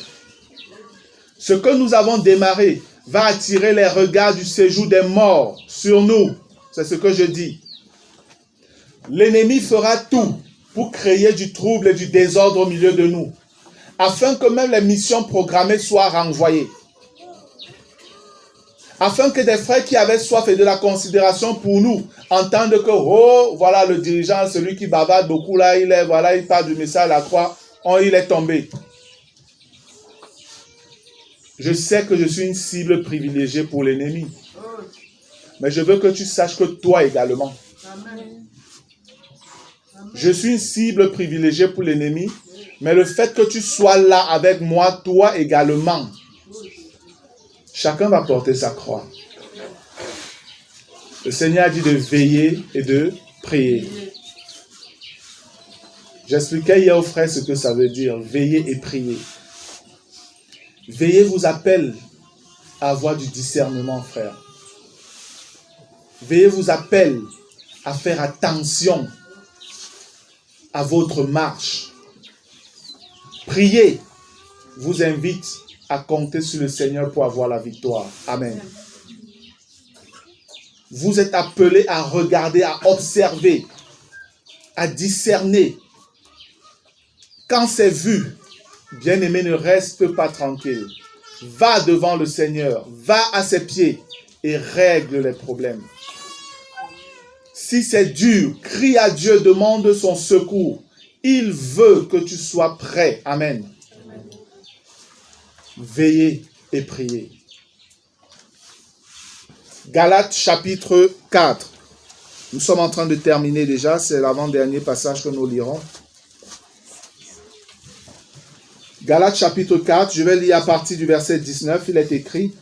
Ce que nous avons démarré va attirer les regards du séjour des morts sur nous. C'est ce que je dis. L'ennemi fera tout pour créer du trouble et du désordre au milieu de nous, afin que même les missions programmées soient renvoyées. Afin que des frères qui avaient soif et de la considération pour nous entendent que, oh, voilà le dirigeant, celui qui bavarde beaucoup là, il parle du message à la croix, oh, il est tombé. Je sais que je suis une cible privilégiée pour l'ennemi. Mais je veux que tu saches que toi également. Je suis une cible privilégiée pour l'ennemi, mais le fait que tu sois là avec moi, toi également, chacun va porter sa croix. Le Seigneur a dit de veiller et de prier. J'expliquais hier aux frères ce que ça veut dire, veiller et prier. Veiller vous appelle à avoir du discernement, frère. Veiller vous appelle à faire attention à votre marche. Prier vous invite à compter sur le Seigneur pour avoir la victoire. Amen. Vous êtes appelés à regarder, à observer, à discerner. Quand c'est vu, bien-aimé, ne reste pas tranquille. Va devant le Seigneur, va à ses pieds et règle les problèmes. Si c'est dur, crie à Dieu, demande son secours. Il veut que tu sois prêt. Amen. Veillez et priez. Galates chapitre 4. Nous sommes en train de terminer déjà. C'est l'avant-dernier passage que nous lirons. Galates chapitre 4, je vais lire à partir du verset 19. Il est écrit: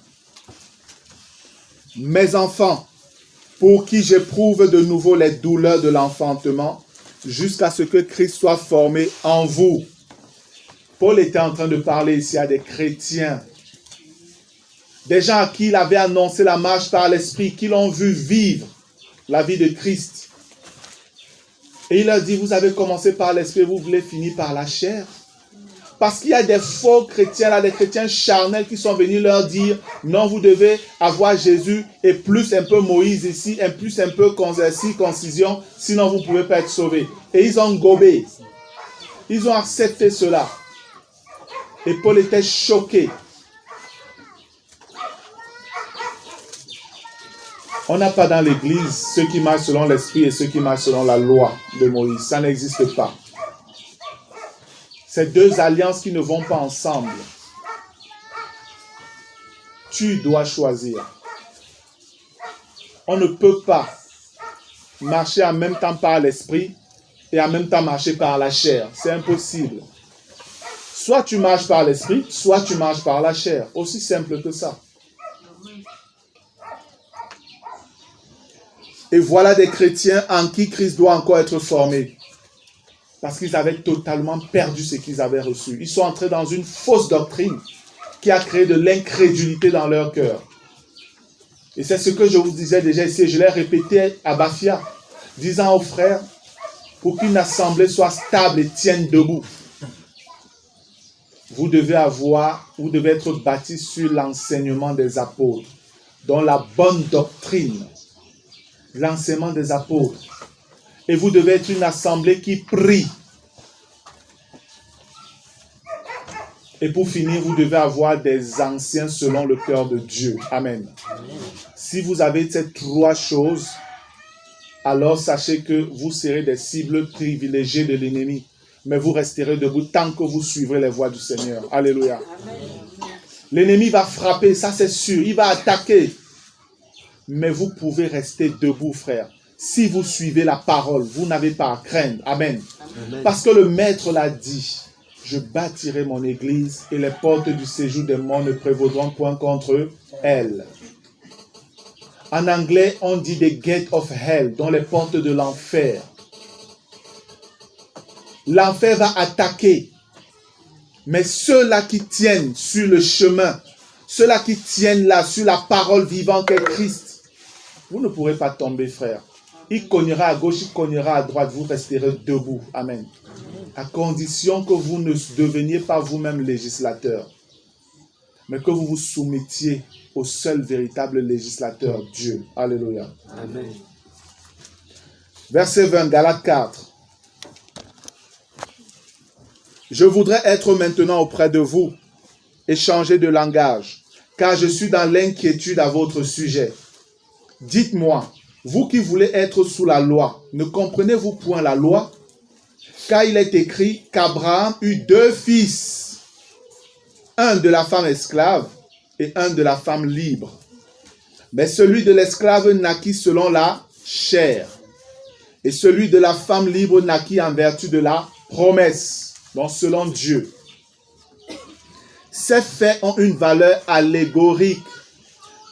« Mes enfants, pour qui j'éprouve de nouveau les douleurs de l'enfantement, jusqu'à ce que Christ soit formé en vous. » Paul était en train de parler ici à des chrétiens, des gens à qui il avait annoncé la marche par l'Esprit, qui l'ont vu vivre la vie de Christ. Et il a dit, vous avez commencé par l'Esprit, vous voulez finir par la chair. Parce qu'il y a des faux chrétiens, là, des chrétiens charnels qui sont venus leur dire, non, vous devez avoir Jésus et plus un peu Moïse ici, et plus un peu circoncision, sinon vous ne pouvez pas être sauvés. Et ils ont gobé. Ils ont accepté cela. Et Paul était choqué. On n'a pas dans l'église ceux qui marchent selon l'esprit et ceux qui marchent selon la loi de Moïse. Ça n'existe pas. C'est deux alliances qui ne vont pas ensemble. Tu dois choisir. On ne peut pas marcher en même temps par l'esprit et en même temps marcher par la chair. C'est impossible. Soit tu marches par l'esprit, soit tu marches par la chair. Aussi simple que ça. Et voilà des chrétiens en qui Christ doit encore être formé. Parce qu'ils avaient totalement perdu ce qu'ils avaient reçu. Ils sont entrés dans une fausse doctrine qui a créé de l'incrédulité dans leur cœur. Et c'est ce que je vous disais déjà ici. Je l'ai répété à Bafia, disant aux frères, pour qu'une assemblée soit stable et tienne debout, vous devez être bâti sur l'enseignement des apôtres, dont la bonne doctrine l'enseignement des apôtres. Et vous devez être une assemblée qui prie. Et pour finir, vous devez avoir des anciens selon le cœur de Dieu. Amen. Si vous avez ces trois choses, alors sachez que vous serez des cibles privilégiées de l'ennemi. Mais vous resterez debout tant que vous suivrez les voies du Seigneur. Alléluia. L'ennemi va frapper, ça c'est sûr. Il va attaquer. Mais vous pouvez rester debout, frère. Si vous suivez la parole, vous n'avez pas à craindre. Amen. Amen. Parce que le Maître l'a dit. Je bâtirai mon église et les portes du séjour des morts ne prévaudront point contre elle. En anglais, on dit the gate of hell, dans les portes de l'enfer. L'enfer va attaquer. Mais ceux-là qui tiennent sur le chemin, ceux-là qui tiennent là sur la parole vivante qu'est Christ, vous ne pourrez pas tomber, frère. Il cognera à gauche, il cognera à droite, vous resterez debout. Amen. À condition que vous ne deveniez pas vous-même législateur, mais que vous vous soumettiez au seul véritable législateur, Dieu. Alléluia. Amen. Verset 20, Galates 4. Je voudrais être maintenant auprès de vous et changer de langage, car je suis dans l'inquiétude à votre sujet. Dites-moi, vous qui voulez être sous la loi, ne comprenez-vous point la loi? Car il est écrit qu'Abraham eut 2 fils, un de la femme esclave et un de la femme libre. Mais celui de l'esclave naquit selon la chair, et celui de la femme libre naquit en vertu de la promesse, donc selon Dieu. Ces faits ont une valeur allégorique,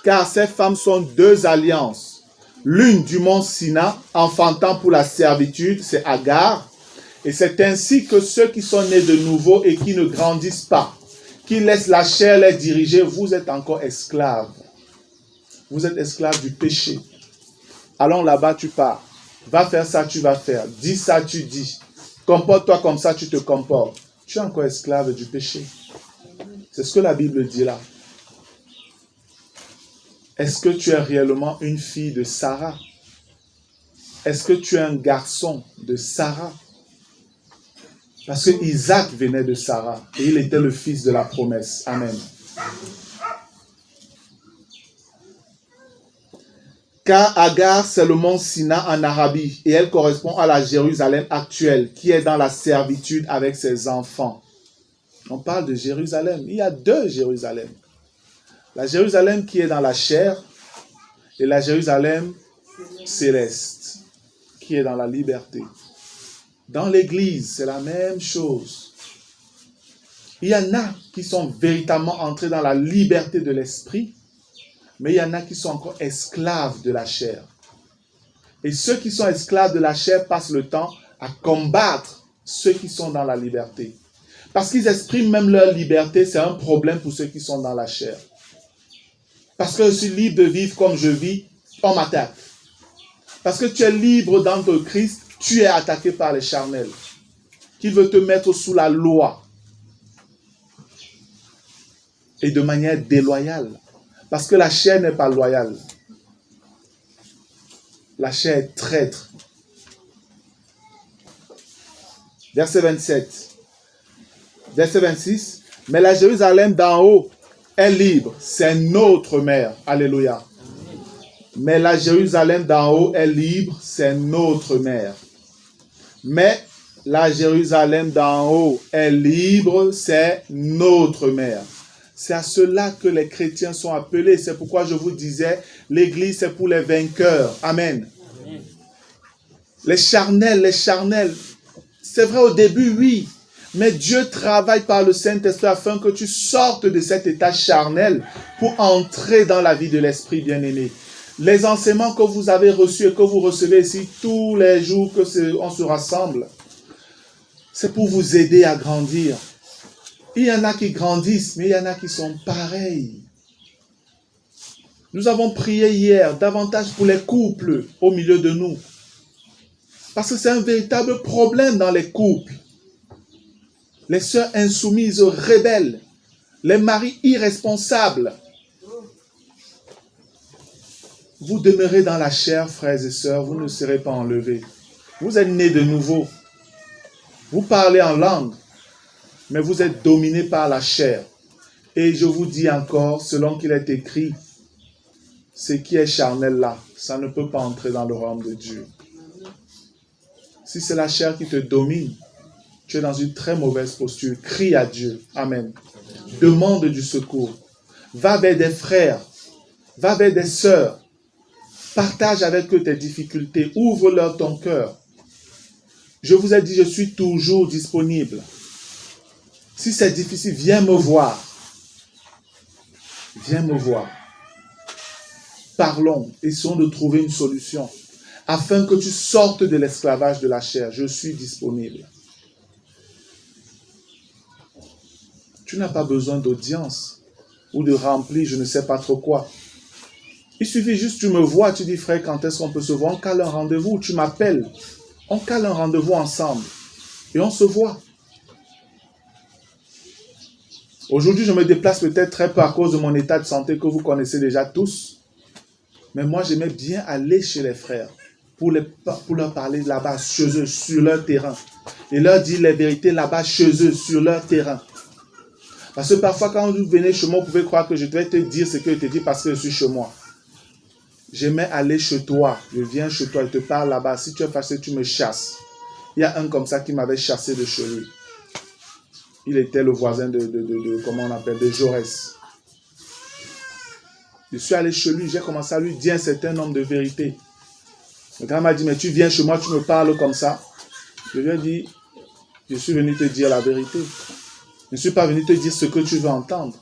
car ces femmes sont 2 alliances. L'une du mont Sina, enfantant pour la servitude, c'est Agar. Et c'est ainsi que ceux qui sont nés de nouveau et qui ne grandissent pas, qui laissent la chair les diriger, vous êtes encore esclaves. Vous êtes esclaves du péché. Allons là-bas, tu pars. Va faire ça, tu vas faire. Dis ça, tu dis. Comporte-toi comme ça, tu te comportes. Tu es encore esclave du péché. C'est ce que la Bible dit là. Est-ce que tu es réellement une fille de Sarah? Est-ce que tu es un garçon de Sarah? Parce que Isaac venait de Sarah et il était le fils de la promesse. Amen. Car Agar, c'est le mont Sina en Arabie et elle correspond à la Jérusalem actuelle qui est dans la servitude avec ses enfants. On parle de Jérusalem. Il y a 2 Jérusalem. La Jérusalem qui est dans la chair et la Jérusalem céleste qui est dans la liberté. Dans l'église, c'est la même chose. Il y en a qui sont véritablement entrés dans la liberté de l'esprit, mais il y en a qui sont encore esclaves de la chair. Et ceux qui sont esclaves de la chair passent le temps à combattre ceux qui sont dans la liberté. Parce qu'ils expriment même leur liberté, c'est un problème pour ceux qui sont dans la chair. Parce que je suis libre de vivre comme je vis, on m'attaque. Parce que tu es libre dans ton Christ, tu es attaqué par les charnels, qui veulent te mettre sous la loi. Et de manière déloyale. Parce que la chair n'est pas loyale. La chair est traître. Verset 27. Verset 26. Mais la Jérusalem d'en haut est libre. C'est notre mère. Alléluia. Mais la Jérusalem d'en haut est libre. C'est notre mère. Mais la Jérusalem d'en haut est libre. C'est notre mère. C'est à cela que les chrétiens sont appelés. C'est pourquoi je vous disais, l'église c'est pour les vainqueurs. Amen. Amen. Les charnels. C'est vrai au début, oui. Mais Dieu travaille par le Saint-Esprit afin que tu sortes de cet état charnel pour entrer dans la vie de l'Esprit bien-aimé. Les enseignements que vous avez reçus et que vous recevez ici tous les jours qu'on se rassemble, c'est pour vous aider à grandir. Il y en a qui grandissent, mais il y en a qui sont pareils. Nous avons prié hier davantage pour les couples au milieu de nous. Parce que c'est un véritable problème dans les couples. Les sœurs insoumises, rebelles, les maris irresponsables. Vous demeurez dans la chair, frères et sœurs, vous ne serez pas enlevés. Vous êtes nés de nouveau. Vous parlez en langue, mais vous êtes dominés par la chair. Et je vous dis encore, selon qu'il est écrit, ce qui est charnel là, ça ne peut pas entrer dans le royaume de Dieu. Si c'est la chair qui te domine, tu es dans une très mauvaise posture. Crie à Dieu. Amen. Demande du secours. Va vers des frères. Va vers des sœurs. Partage avec eux tes difficultés. Ouvre-leur ton cœur. Je vous ai dit, je suis toujours disponible. Si c'est difficile, viens me voir. Viens me voir. Parlons, essayons de trouver une solution. Afin que tu sortes de l'esclavage de la chair. Je suis disponible. Tu n'as pas besoin d'audience ou de remplir je ne sais pas trop quoi. Il suffit juste, tu me vois, tu dis frère, quand est-ce qu'on peut se voir? On cale un rendez-vous, tu m'appelles. On cale un rendez-vous ensemble et on se voit. Aujourd'hui, je me déplace peut-être très peu à cause de mon état de santé que vous connaissez déjà tous. Mais moi, j'aimais bien aller chez les frères pour leur parler là-bas, chez eux, sur leur terrain. Et leur dire les vérités là-bas, chez eux, sur leur terrain. Parce que parfois, quand vous venez chez moi, vous pouvez croire que je devais te dire ce que je te dis parce que je suis chez moi. J'aimais aller chez toi. Je viens chez toi, je te parle là-bas. Si tu es fâché, tu me chasses. Il y a un comme ça qui m'avait chassé de chez lui. Il était le voisin comment on appelle, de Jaurès. Je suis allé chez lui, j'ai commencé à lui dire un certain nombre de vérités. Le gars m'a dit, mais tu viens chez moi, tu me parles comme ça. Je lui ai dit, je suis venu te dire la vérité. Je ne suis pas venu te dire ce que tu veux entendre.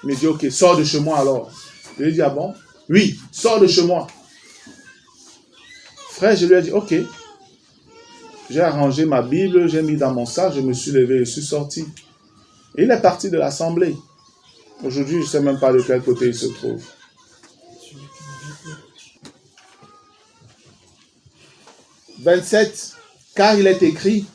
Il me dit, ok, sors de chez moi alors. Je lui ai dit, ah bon? Oui, sors de chez moi. Frère, je lui ai dit, ok. J'ai arrangé ma Bible, j'ai mis dans mon sac, je me suis levé, je suis sorti. Et il est parti de l'assemblée. Aujourd'hui, je ne sais même pas de quel côté il se trouve. « 27. Car il est écrit,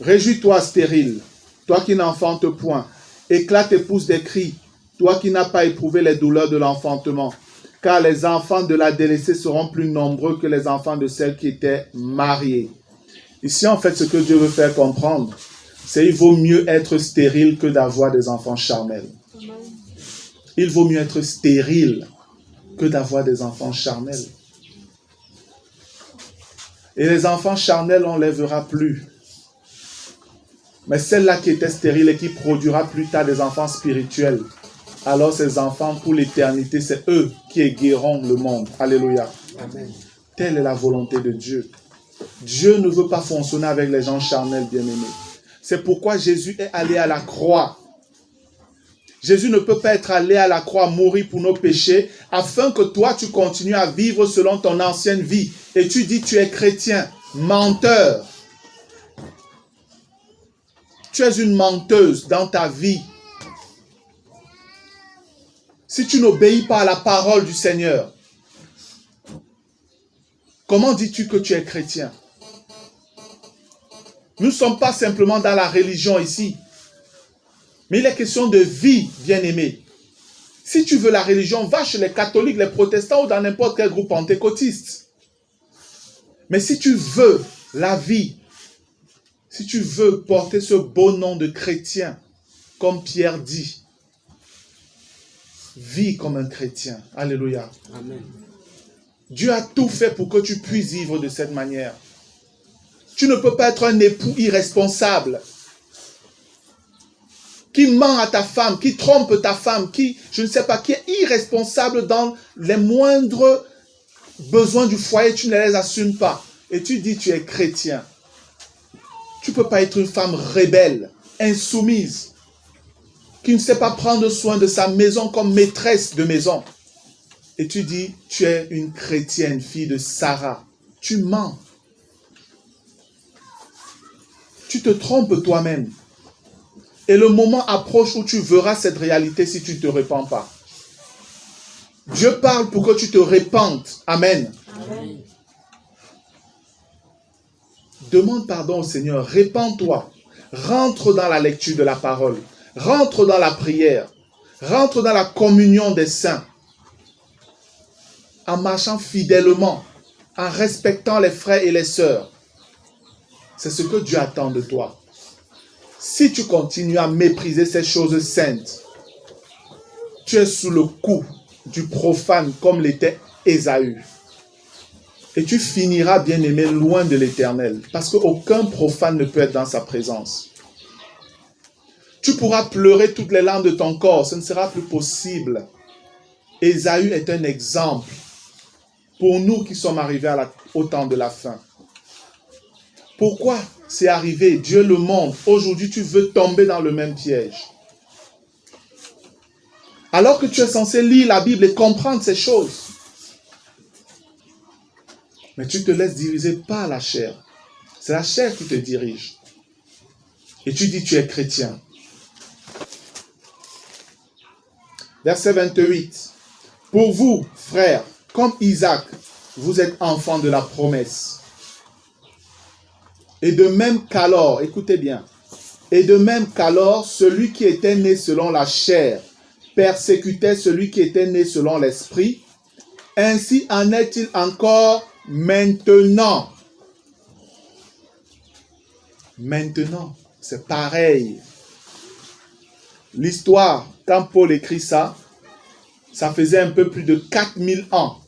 réjouis-toi stérile, toi qui n'enfantes point, éclate et pousse des cris, toi qui n'as pas éprouvé les douleurs de l'enfantement, car les enfants de la délaissée seront plus nombreux que les enfants de celles qui étaient mariées. » Ici, en fait, ce que Dieu veut faire comprendre, c'est qu'il vaut mieux être stérile que d'avoir des enfants charnels. Il vaut mieux être stérile que d'avoir des enfants charnels. Et les enfants charnels, on ne les verra plus. Mais celle-là qui était stérile et qui produira plus tard des enfants spirituels, alors ces enfants, pour l'éternité, c'est eux qui égaieront le monde. Alléluia. Amen. Telle est la volonté de Dieu. Dieu ne veut pas fonctionner avec les gens charnels, bien-aimés. C'est pourquoi Jésus est allé à la croix. Jésus ne peut pas être allé à la croix mourir pour nos péchés afin que toi, tu continues à vivre selon ton ancienne vie. Et tu dis, tu es chrétien, menteur. Tu es une menteuse dans ta vie. Si tu n'obéis pas à la parole du Seigneur, comment dis-tu que tu es chrétien? Nous ne sommes pas simplement dans la religion ici. Mais il est question de vie, bien-aimé. Si tu veux la religion, va chez les catholiques, les protestants ou dans n'importe quel groupe pentecôtiste. Mais si tu veux la vie, si tu veux porter ce beau nom de chrétien, comme Pierre dit, vis comme un chrétien. Alléluia. Amen. Dieu a tout fait pour que tu puisses vivre de cette manière. Tu ne peux pas être un époux irresponsable qui ment à ta femme, qui trompe ta femme, qui, je ne sais pas, qui est irresponsable dans les moindres besoins du foyer, tu ne les assumes pas. Et tu dis tu es chrétien. Tu ne peux pas être une femme rebelle, insoumise, qui ne sait pas prendre soin de sa maison comme maîtresse de maison. Et tu dis tu es une chrétienne, fille de Sarah. Tu mens. Tu te trompes toi-même. Et le moment approche où tu verras cette réalité si tu ne te répands pas. Dieu parle pour que tu te répandes. Amen. Amen. Demande pardon au Seigneur. Répands-toi. Rentre dans la lecture de la parole. Rentre dans la prière. Rentre dans la communion des saints. en marchant fidèlement, en respectant les frères et les sœurs. C'est ce que Dieu attend de toi. Si tu continues à mépriser ces choses saintes, tu es sous le coup du profane comme l'était Ésaü. Et tu finiras, bien-aimé, loin de l'Éternel, parce qu'aucun profane ne peut être dans sa présence. Tu pourras pleurer toutes les larmes de ton corps, ce ne sera plus possible. Ésaü est un exemple pour nous qui sommes arrivés au temps de la fin. Pourquoi c'est arrivé? Dieu le montre. Aujourd'hui, tu veux tomber dans le même piège. Alors que tu es censé lire la Bible et comprendre ces choses. Mais tu te laisses diriger par la chair. C'est la chair qui te dirige. Et tu dis tu es chrétien. Verset 28. Pour vous, frères, comme Isaac, vous êtes enfants de la promesse. Et de même qu'alors, écoutez bien, et de même qu'alors, celui qui était né selon la chair persécutait celui qui était né selon l'esprit, ainsi en est-il encore maintenant. Maintenant, c'est pareil. L'histoire, quand Paul écrit ça, ça faisait un peu plus de 4000 ans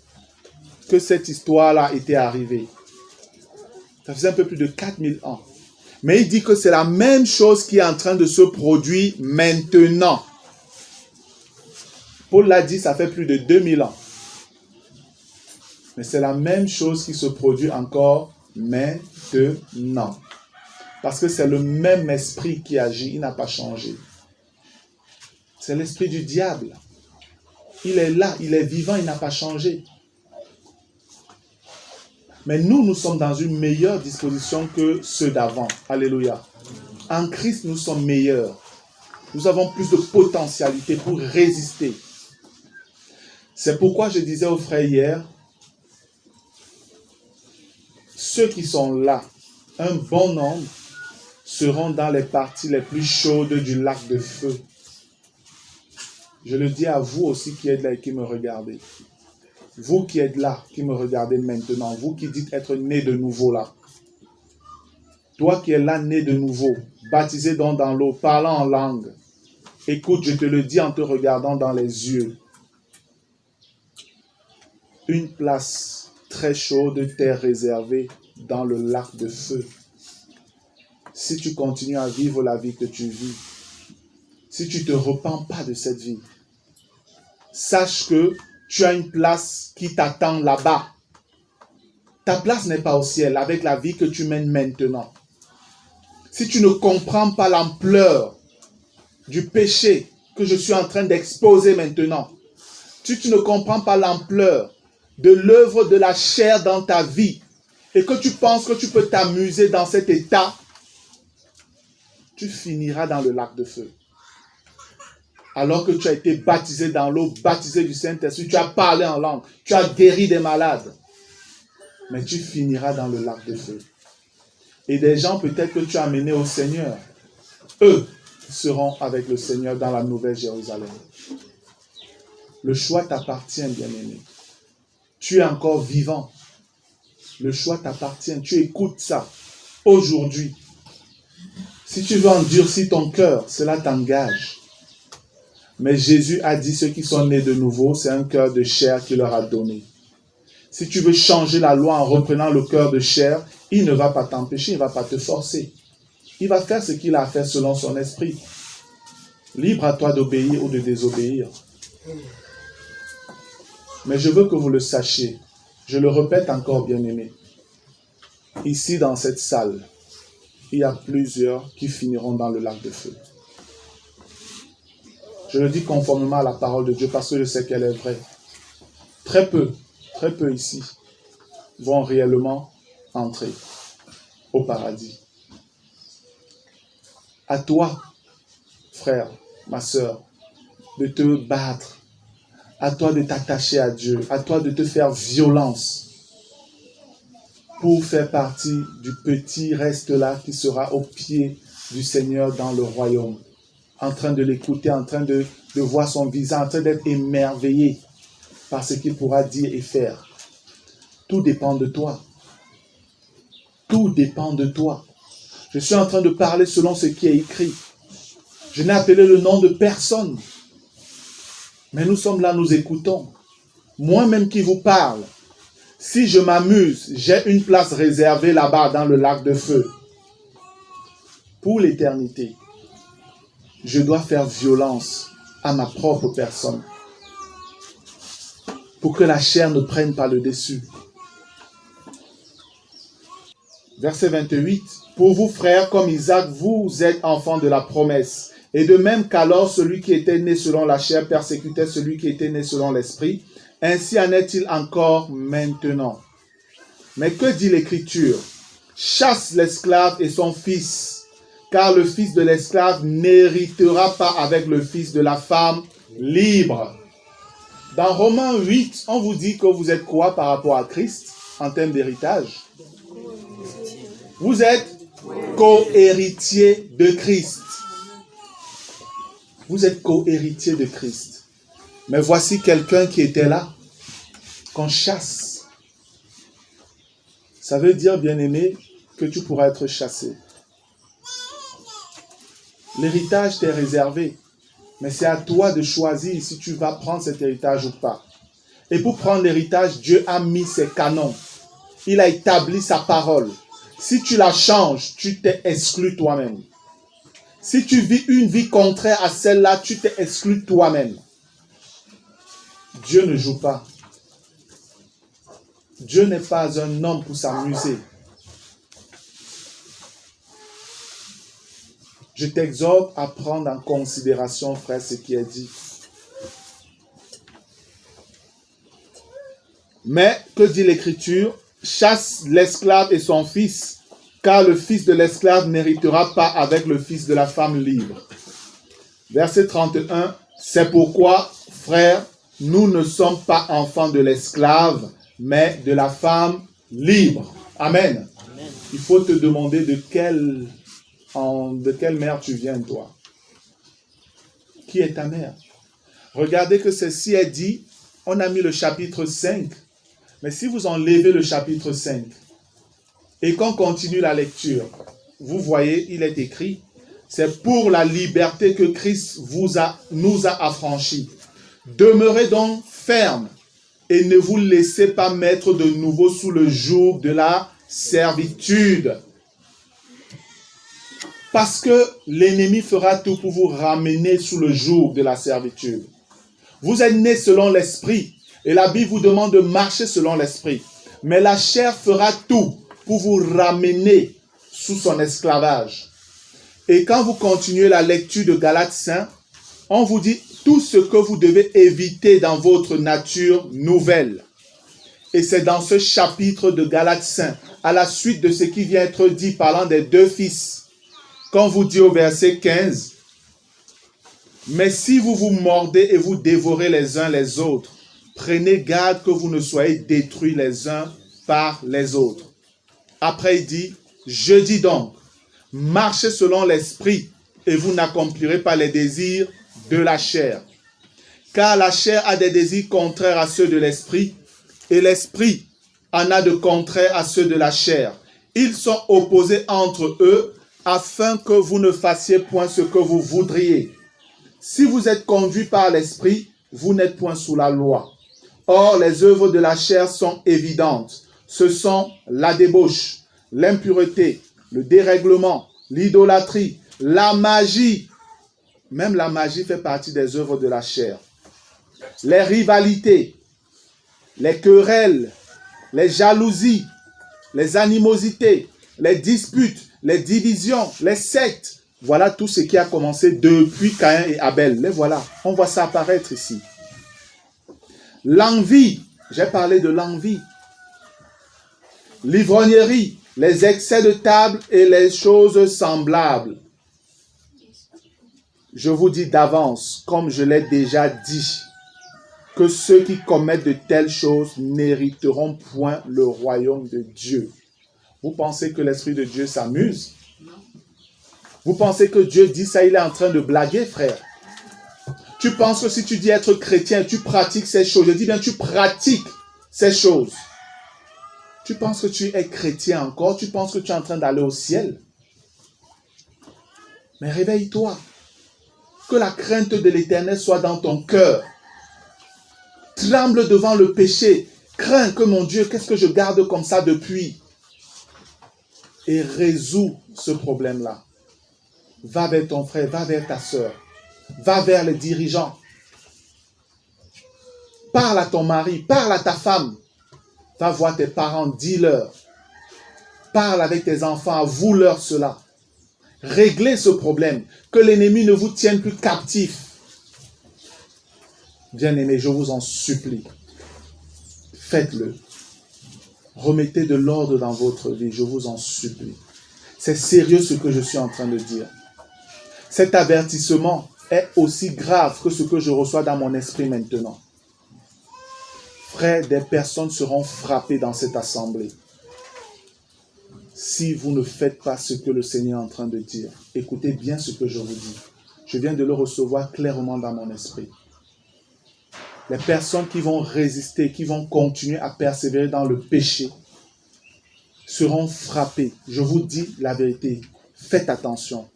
que cette histoire-là était arrivée. Ça faisait un peu plus de 4000 ans. Mais il dit que c'est la même chose qui est en train de se produire maintenant. Paul l'a dit, ça fait plus de 2000 ans. Mais c'est la même chose qui se produit encore maintenant. Parce que c'est le même esprit qui agit, il n'a pas changé. C'est l'esprit du diable. Il est là, il est vivant, il n'a pas changé. Mais nous sommes dans une meilleure disposition que ceux d'avant. Alléluia. En Christ, nous sommes meilleurs. Nous avons plus de potentialité pour résister. C'est pourquoi je disais aux frères hier, ceux qui sont là, un bon nombre, seront dans les parties les plus chaudes du lac de feu. Je le dis à vous aussi qui êtes là et qui me regardez. Vous qui êtes là, qui me regardez maintenant, vous qui dites être né de nouveau là. Toi qui es là, né de nouveau, baptisé donc dans l'eau, parlant en langue. Écoute, je te le dis en te regardant dans les yeux. Une place très chaude t'est réservée dans le lac de feu. Si tu continues à vivre la vie que tu vis, si tu ne te repens pas de cette vie, sache que tu as une place qui t'attend là-bas. Ta place n'est pas au ciel avec la vie que tu mènes maintenant. Si tu ne comprends pas l'ampleur du péché que je suis en train d'exposer maintenant, si tu ne comprends pas l'ampleur de l'œuvre de la chair dans ta vie et que tu penses que tu peux t'amuser dans cet état, tu finiras dans le lac de feu. Alors que tu as été baptisé dans l'eau, baptisé du Saint-Esprit, tu as parlé en langue, tu as guéri des malades. Mais tu finiras dans le lac de feu. Et des gens peut-être que tu as amenés au Seigneur, eux seront avec le Seigneur dans la nouvelle Jérusalem. Le choix t'appartient, bien-aimé. Tu es encore vivant. Le choix t'appartient. Tu écoutes ça aujourd'hui. Si tu veux endurcir ton cœur, cela t'engage. Mais Jésus a dit, ceux qui sont nés de nouveau, c'est un cœur de chair qu'il leur a donné. Si tu veux changer la loi en reprenant le cœur de chair, il ne va pas t'empêcher, il ne va pas te forcer. Il va faire ce qu'il a fait selon son esprit. Libre à toi d'obéir ou de désobéir. Mais je veux que vous le sachiez. Je le répète encore, bien-aimés. Ici, dans cette salle, il y a plusieurs qui finiront dans le lac de feu. Je le dis conformément à la parole de Dieu parce que je sais qu'elle est vraie. Très peu ici vont réellement entrer au paradis. À toi, frère, ma sœur, de te battre. À toi de t'attacher à Dieu. À toi de te faire violence pour faire partie du petit reste là qui sera au pied du Seigneur dans le royaume. En train de l'écouter, en train de voir son visage, en train d'être émerveillé. par ce qu'il pourra dire et faire. Tout dépend de toi. Tout dépend de toi. Je suis en train de parler selon ce qui est écrit. Je n'ai appelé le nom de personne. Mais nous sommes là, nous écoutons. Moi-même qui vous parle, si je m'amuse, j'ai une place réservée là-bas dans le lac de feu. Pour l'éternité, je dois faire violence à ma propre personne pour que la chair ne prenne pas le dessus. Verset 28. Pour vous, frères, comme Isaac, vous êtes enfants de la promesse. Et de même qu'alors celui qui était né selon la chair persécutait celui qui était né selon l'esprit, ainsi en est-il encore maintenant. Mais que dit l'Écriture? Chasse l'esclave et son fils, car le fils de l'esclave n'héritera pas avec le fils de la femme libre. Dans Romains 8, on vous dit que vous êtes quoi par rapport à Christ en termes d'héritage? Vous êtes co-héritier de Christ. Vous êtes co-héritier de Christ. Mais voici quelqu'un qui était là, qu'on chasse. Ça veut dire, bien-aimé, que tu pourras être chassé. L'héritage t'est réservé. Mais c'est à toi de choisir si tu vas prendre cet héritage ou pas. Et pour prendre l'héritage, Dieu a mis ses canons. Il a établi sa parole. Si tu la changes, tu t'es exclu toi-même. Si tu vis une vie contraire à celle-là, tu t'es exclu toi-même. Dieu ne joue pas. Dieu n'est pas un homme pour s'amuser. Je t'exhorte à prendre en considération, frère, ce qui est dit. Mais, que dit l'Écriture? Chasse l'esclave et son fils, car le fils de l'esclave n'héritera pas avec le fils de la femme libre. Verset 31, c'est pourquoi, frères, nous ne sommes pas enfants de l'esclave, mais de la femme libre. Amen. Amen. Il faut te demander de quelle mère tu viens, toi. Qui est ta mère? Regardez que ceci est dit, on a mis le chapitre 5, mais si vous enlevez le chapitre 5 et qu'on continue la lecture, vous voyez, il est écrit, c'est pour la liberté que Christ nous a affranchis. Demeurez donc fermes et ne vous laissez pas mettre de nouveau sous le joug de la servitude. Parce que l'ennemi fera tout pour vous ramener sous le joug de la servitude. Vous êtes nés selon l'esprit et la Bible vous demande de marcher selon l'esprit. Mais la chair fera tout pour vous ramener sous son esclavage. Et quand vous continuez la lecture de Galates 5, on vous dit tout ce que vous devez éviter dans votre nature nouvelle. Et c'est dans ce chapitre de Galates 5, à la suite de ce qui vient être dit parlant des deux fils, qu'on vous dit au verset 15, « Mais si vous vous mordez et vous dévorez les uns les autres, prenez garde que vous ne soyez détruits les uns par les autres. » Après il dit, « Je dis donc, marchez selon l'esprit et vous n'accomplirez pas les désirs de la chair. Car la chair a des désirs contraires à ceux de l'esprit et l'esprit en a de contraires à ceux de la chair. Ils sont opposés entre eux afin que vous ne fassiez point ce que vous voudriez. Si vous êtes conduits par l'esprit, vous n'êtes point sous la loi. Or, les œuvres de la chair sont évidentes. Ce sont la débauche, l'impureté, le dérèglement, l'idolâtrie, la magie. Même la magie fait partie des œuvres de la chair. Les rivalités, les querelles, les jalousies, les animosités, les disputes, les divisions, les sectes. Voilà tout ce qui a commencé depuis Caïn et Abel. Les voilà, on voit ça apparaître ici. L'envie, j'ai parlé de l'envie. L'ivrognerie, les excès de table et les choses semblables. Je vous dis d'avance, comme je l'ai déjà dit, que ceux qui commettent de telles choses n'hériteront point le royaume de Dieu. Vous pensez que l'Esprit de Dieu s'amuse? Vous pensez que Dieu dit ça, il est en train de blaguer, frère? Tu penses que si tu dis être chrétien, tu pratiques ces choses. Je dis bien, tu pratiques ces choses. Tu penses que tu es chrétien encore. Tu penses que tu es en train d'aller au ciel. Mais réveille-toi. Que la crainte de l'Éternel soit dans ton cœur. Tremble devant le péché. Crains que mon Dieu, qu'est-ce que je garde comme ça depuis? Et résous ce problème-là. Va vers ton frère, va vers ta soeur. Va vers les dirigeants. Parle à ton mari, parle à ta femme. Va voir tes parents, dis-leur. Parle avec tes enfants, avoue-leur cela. Réglez ce problème. Que l'ennemi ne vous tienne plus captif. Bien-aimés, je vous en supplie. Faites-le. Remettez de l'ordre dans votre vie, je vous en supplie. C'est sérieux ce que je suis en train de dire. Cet avertissement est aussi grave que ce que je reçois dans mon esprit maintenant. Frères, des personnes seront frappées dans cette assemblée. Si vous ne faites pas ce que le Seigneur est en train de dire, écoutez bien ce que je vous dis. Je viens de le recevoir clairement dans mon esprit. Les personnes qui vont résister, qui vont continuer à persévérer dans le péché, seront frappées. Je vous dis la vérité. Faites attention.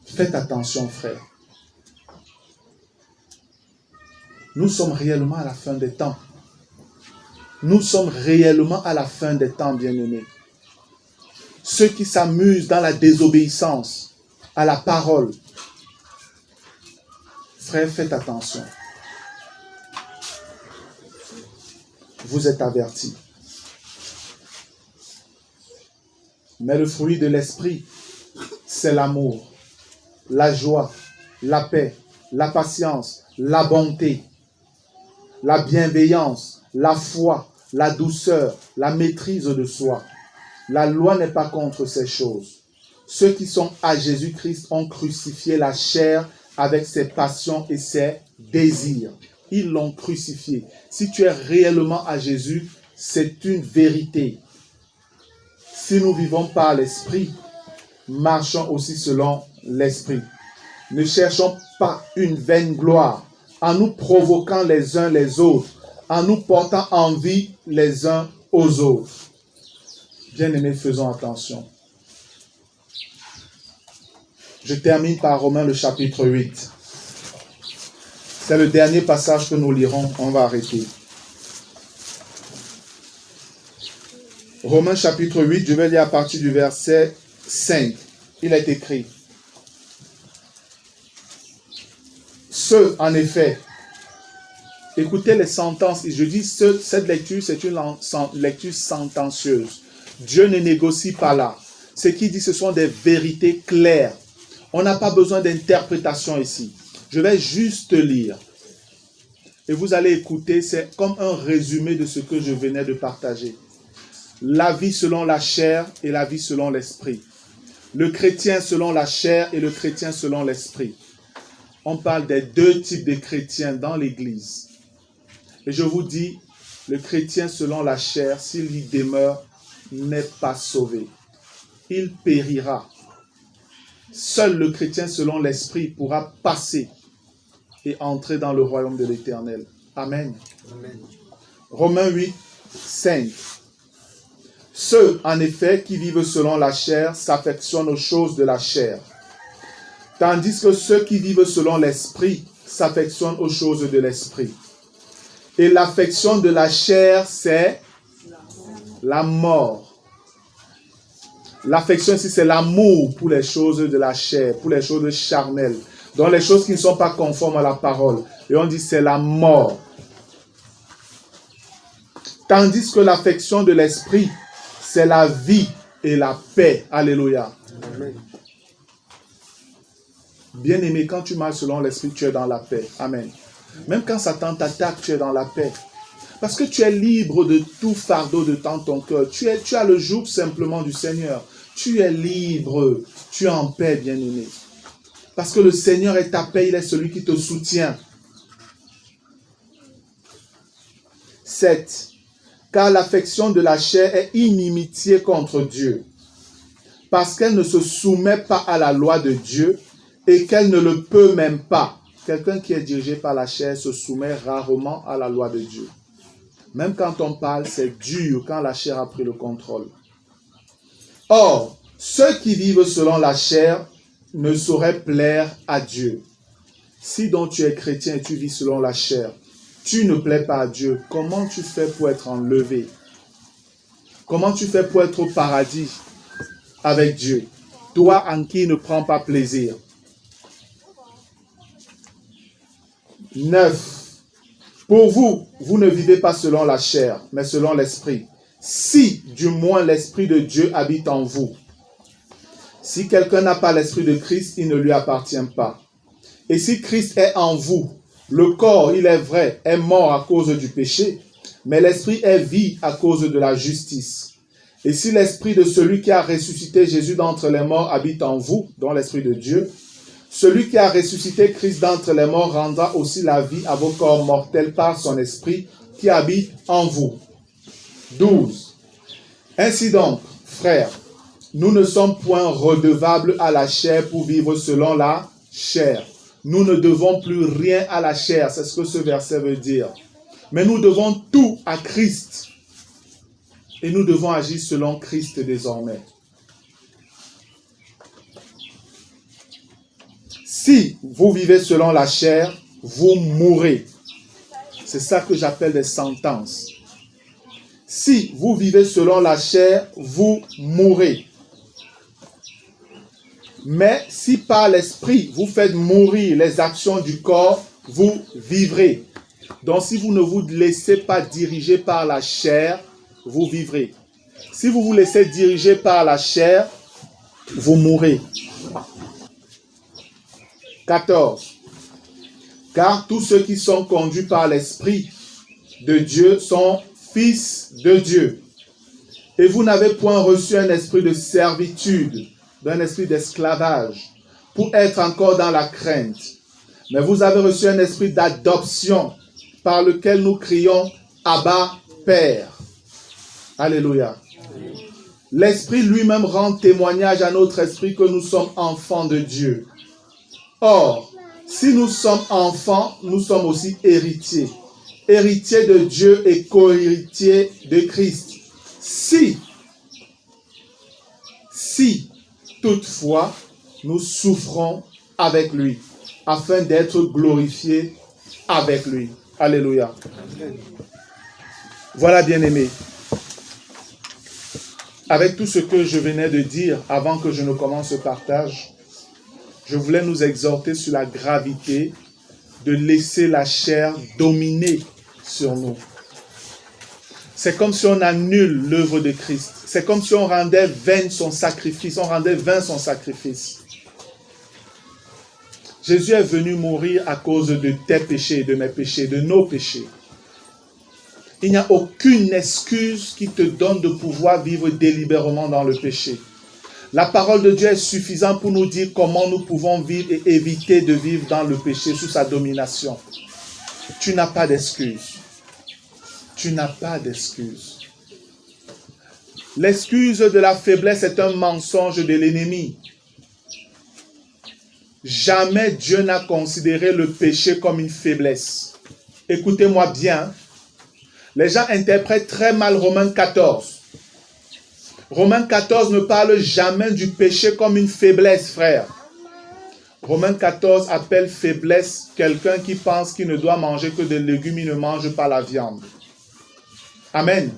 Faites attention, frères. Nous sommes réellement à la fin des temps. Nous sommes réellement à la fin des temps, bien-aimés. Ceux qui s'amusent dans la désobéissance à la parole, frères, faites attention. Vous êtes avertis. Mais le fruit de l'esprit, c'est l'amour, la joie, la paix, la patience, la bonté, la bienveillance, la foi, la douceur, la maîtrise de soi. La loi n'est pas contre ces choses. Ceux qui sont à Jésus-Christ ont crucifié la chair avec ses passions et ses désirs. Ils l'ont crucifié. Si tu es réellement à Jésus, c'est une vérité. Si nous vivons par l'Esprit, marchons aussi selon l'Esprit. Ne cherchons pas une vaine gloire en nous provoquant les uns les autres, en nous portant envie les uns aux autres. Bien-aimés, faisons attention. Je termine par Romains le chapitre 8. C'est le dernier passage que nous lirons. On va arrêter. Romains chapitre 8, je vais lire à partir du verset 5. Il est écrit. Ceux, en effet, écoutez les sentences. Je dis cette lecture, c'est une lecture sentencieuse. Dieu ne négocie pas là. Ce qu'il dit, ce sont des vérités claires. On n'a pas besoin d'interprétation ici. Je vais juste lire. Et vous allez écouter, c'est comme un résumé de ce que je venais de partager. La vie selon la chair et la vie selon l'esprit. Le chrétien selon la chair et le chrétien selon l'esprit. On parle des deux types de chrétiens dans l'Église. Et je vous dis, le chrétien selon la chair, s'il y demeure, n'est pas sauvé. Il périra. Seul le chrétien selon l'esprit pourra passer et entrer dans le royaume de l'Éternel. Amen. Amen. Romains 8, 5. Ceux, en effet, qui vivent selon la chair s'affectionnent aux choses de la chair, tandis que ceux qui vivent selon l'esprit s'affectionnent aux choses de l'esprit. Et l'affection de la chair, c'est la mort. L'affection ici, c'est l'amour pour les choses de la chair, pour les choses charnelles, donc les choses qui ne sont pas conformes à la parole. Et on dit c'est la mort. Tandis que l'affection de l'esprit, c'est la vie et la paix. Alléluia. Amen. Bien-aimé, quand tu marches selon l'esprit, tu es dans la paix. Amen. Même quand Satan t'attaque, tu es dans la paix. Parce que tu es libre de tout fardeau de ton cœur. Tu as le joug simplement du Seigneur. Tu es libre. Tu es en paix, bien-aimé. Parce que le Seigneur est ta paix, il est celui qui te soutient. 7. Car l'affection de la chair est inimitié contre Dieu. Parce qu'elle ne se soumet pas à la loi de Dieu, et qu'elle ne le peut même pas. Quelqu'un qui est dirigé par la chair se soumet rarement à la loi de Dieu. Même quand on parle, c'est dur quand la chair a pris le contrôle. Or, ceux qui vivent selon la chair ne sauraient plaire à Dieu. Si donc tu es chrétien et tu vis selon la chair, tu ne plais pas à Dieu, comment tu fais pour être enlevé? Comment tu fais pour être au paradis avec Dieu? Toi en qui ne prends pas plaisir. 9. Pour vous, vous ne vivez pas selon la chair, mais selon l'esprit. Si, du moins, l'esprit de Dieu habite en vous. Si quelqu'un n'a pas l'esprit de Christ, il ne lui appartient pas. Et si Christ est en vous, le corps, il est vrai, est mort à cause du péché, mais l'esprit est vie à cause de la justice. Et si l'esprit de celui qui a ressuscité Jésus d'entre les morts habite en vous, dont l'esprit de Dieu, celui qui a ressuscité Christ d'entre les morts rendra aussi la vie à vos corps mortels par son esprit qui habite en vous. 12. Ainsi donc, frères, nous ne sommes point redevables à la chair pour vivre selon la chair. Nous ne devons plus rien à la chair, c'est ce que ce verset veut dire. Mais nous devons tout à Christ. Et nous devons agir selon Christ désormais. Si vous vivez selon la chair, vous mourrez. C'est ça que j'appelle des sentences. Si vous vivez selon la chair, vous mourrez. Mais si par l'esprit, vous faites mourir les actions du corps, vous vivrez. Donc si vous ne vous laissez pas diriger par la chair, vous vivrez. Si vous vous laissez diriger par la chair, vous mourrez. 14. Car tous ceux qui sont conduits par l'Esprit de Dieu sont fils de Dieu. Et vous n'avez point reçu un esprit de servitude, d'un esprit d'esclavage, pour être encore dans la crainte. Mais vous avez reçu un esprit d'adoption, par lequel nous crions « Abba, Père ». Alléluia. L'Esprit lui-même rend témoignage à notre esprit que nous sommes enfants de Dieu. Or, si nous sommes enfants, nous sommes aussi héritiers. Héritiers de Dieu et co-héritiers de Christ. Si, toutefois, nous souffrons avec lui, afin d'être glorifiés avec lui. Alléluia. Voilà, bien-aimés. Avec tout ce que je venais de dire avant que je ne commence ce partage, je voulais nous exhorter sur la gravité de laisser la chair dominer sur nous. C'est comme si on annule l'œuvre de Christ. C'est comme si on rendait vain son sacrifice. On rendait vain son sacrifice. Jésus est venu mourir à cause de tes péchés, de mes péchés, de nos péchés. Il n'y a aucune excuse qui te donne de pouvoir vivre délibérément dans le péché. La parole de Dieu est suffisante pour nous dire comment nous pouvons vivre et éviter de vivre dans le péché sous sa domination. Tu n'as pas d'excuse. Tu n'as pas d'excuse. L'excuse de la faiblesse est un mensonge de l'ennemi. Jamais Dieu n'a considéré le péché comme une faiblesse. Écoutez-moi bien. Les gens interprètent très mal Romains 14. Romains 14 ne parle jamais du péché comme une faiblesse, frère. Romains 14 appelle faiblesse quelqu'un qui pense qu'il ne doit manger que des légumes, il ne mange pas la viande. Amen.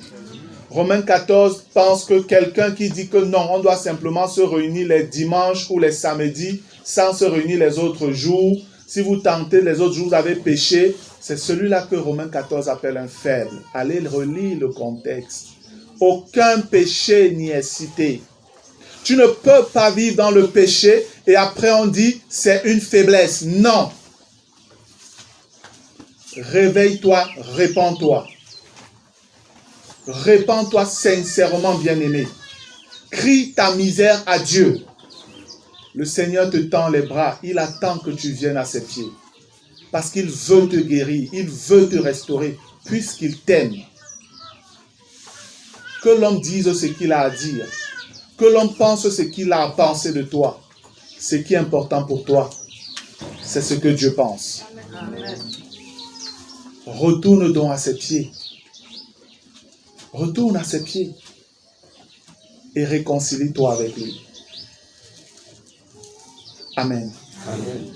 Romains 14 pense que quelqu'un qui dit que non, on doit simplement se réunir les dimanches ou les samedis sans se réunir les autres jours. Si vous tentez les autres jours, vous avez péché. C'est celui-là que Romains 14 appelle un faible. Allez relire le contexte. Aucun péché n'y est cité. Tu ne peux pas vivre dans le péché et après on dit c'est une faiblesse. Non. Réveille-toi, répands-toi. Répands-toi sincèrement, bien-aimé. Crie ta misère à Dieu. Le Seigneur te tend les bras. Il attend que tu viennes à ses pieds. Parce qu'il veut te guérir. Il veut te restaurer. Puisqu'il t'aime. Que l'homme dise ce qu'il a à dire. Que l'homme pense ce qu'il a à penser de toi. Ce qui est important pour toi, c'est ce que Dieu pense. Amen. Retourne donc à ses pieds. Retourne à ses pieds. Et réconcilie-toi avec lui. Amen. Amen.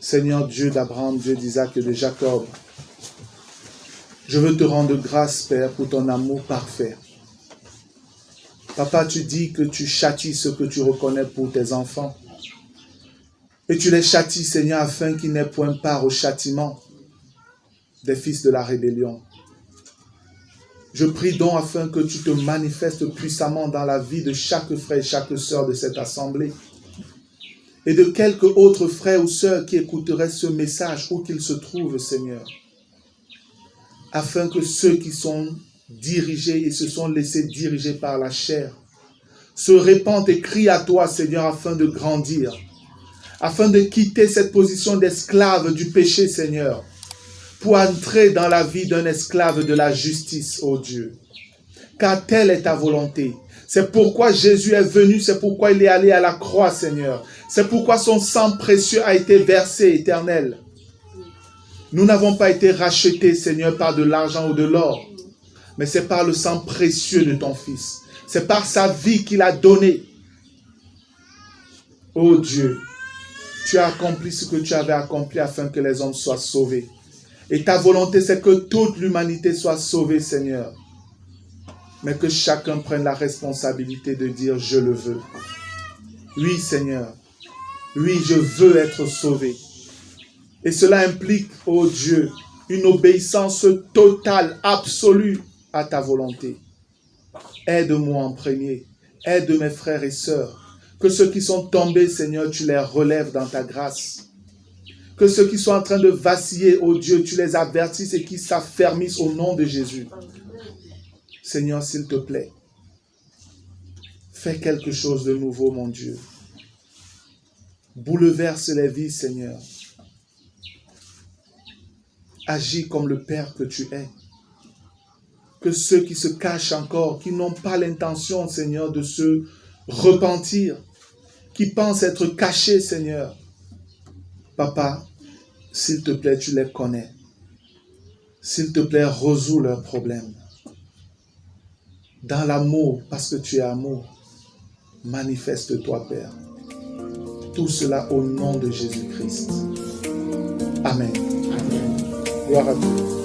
Seigneur Dieu d'Abraham, Dieu d'Isaac et de Jacob, je veux te rendre grâce, Père, pour ton amour parfait. Papa, tu dis que tu châties ce que tu reconnais pour tes enfants. Et tu les châties, Seigneur, afin qu'ils n'aient point part au châtiment des fils de la rébellion. Je prie donc afin que tu te manifestes puissamment dans la vie de chaque frère et chaque sœur de cette assemblée. Et de quelques autres frères ou sœurs qui écouteraient ce message où qu'ils se trouvent, Seigneur. Afin que ceux qui sont dirigés et se sont laissés diriger par la chair se répandent et crient à toi, Seigneur, afin de grandir. Afin de quitter cette position d'esclave du péché, Seigneur, pour entrer dans la vie d'un esclave de la justice, ô Dieu. Car telle est ta volonté. C'est pourquoi Jésus est venu, c'est pourquoi il est allé à la croix, Seigneur. C'est pourquoi son sang précieux a été versé, Éternel. Nous n'avons pas été rachetés, Seigneur, par de l'argent ou de l'or, mais c'est par le sang précieux de ton Fils. C'est par sa vie qu'il a donnée. Ô Dieu, tu as accompli ce que tu avais accompli afin que les hommes soient sauvés. Et ta volonté, c'est que toute l'humanité soit sauvée, Seigneur. Mais que chacun prenne la responsabilité de dire « Je le veux ». Oui, Seigneur. Oui, je veux être sauvé. Et cela implique, ô Dieu, une obéissance totale, absolue à ta volonté. Aide-moi en premier. Aide mes frères et sœurs. Que ceux qui sont tombés, Seigneur, tu les relèves dans ta grâce. Que ceux qui sont en train de vaciller, ô Dieu, tu les avertisses et qu'ils s'affermissent au nom de Jésus. Seigneur, s'il te plaît, fais quelque chose de nouveau, mon Dieu. Bouleverse les vies, Seigneur. Agis comme le Père que tu es. Que ceux qui se cachent encore, qui n'ont pas l'intention, Seigneur, de se repentir, qui pensent être cachés, Seigneur. Papa, s'il te plaît, tu les connais. S'il te plaît, résous leurs problèmes. Dans l'amour, parce que tu es amour, manifeste-toi, Père. Tout cela au nom de Jésus-Christ. Amen. Amen. Gloire à Dieu.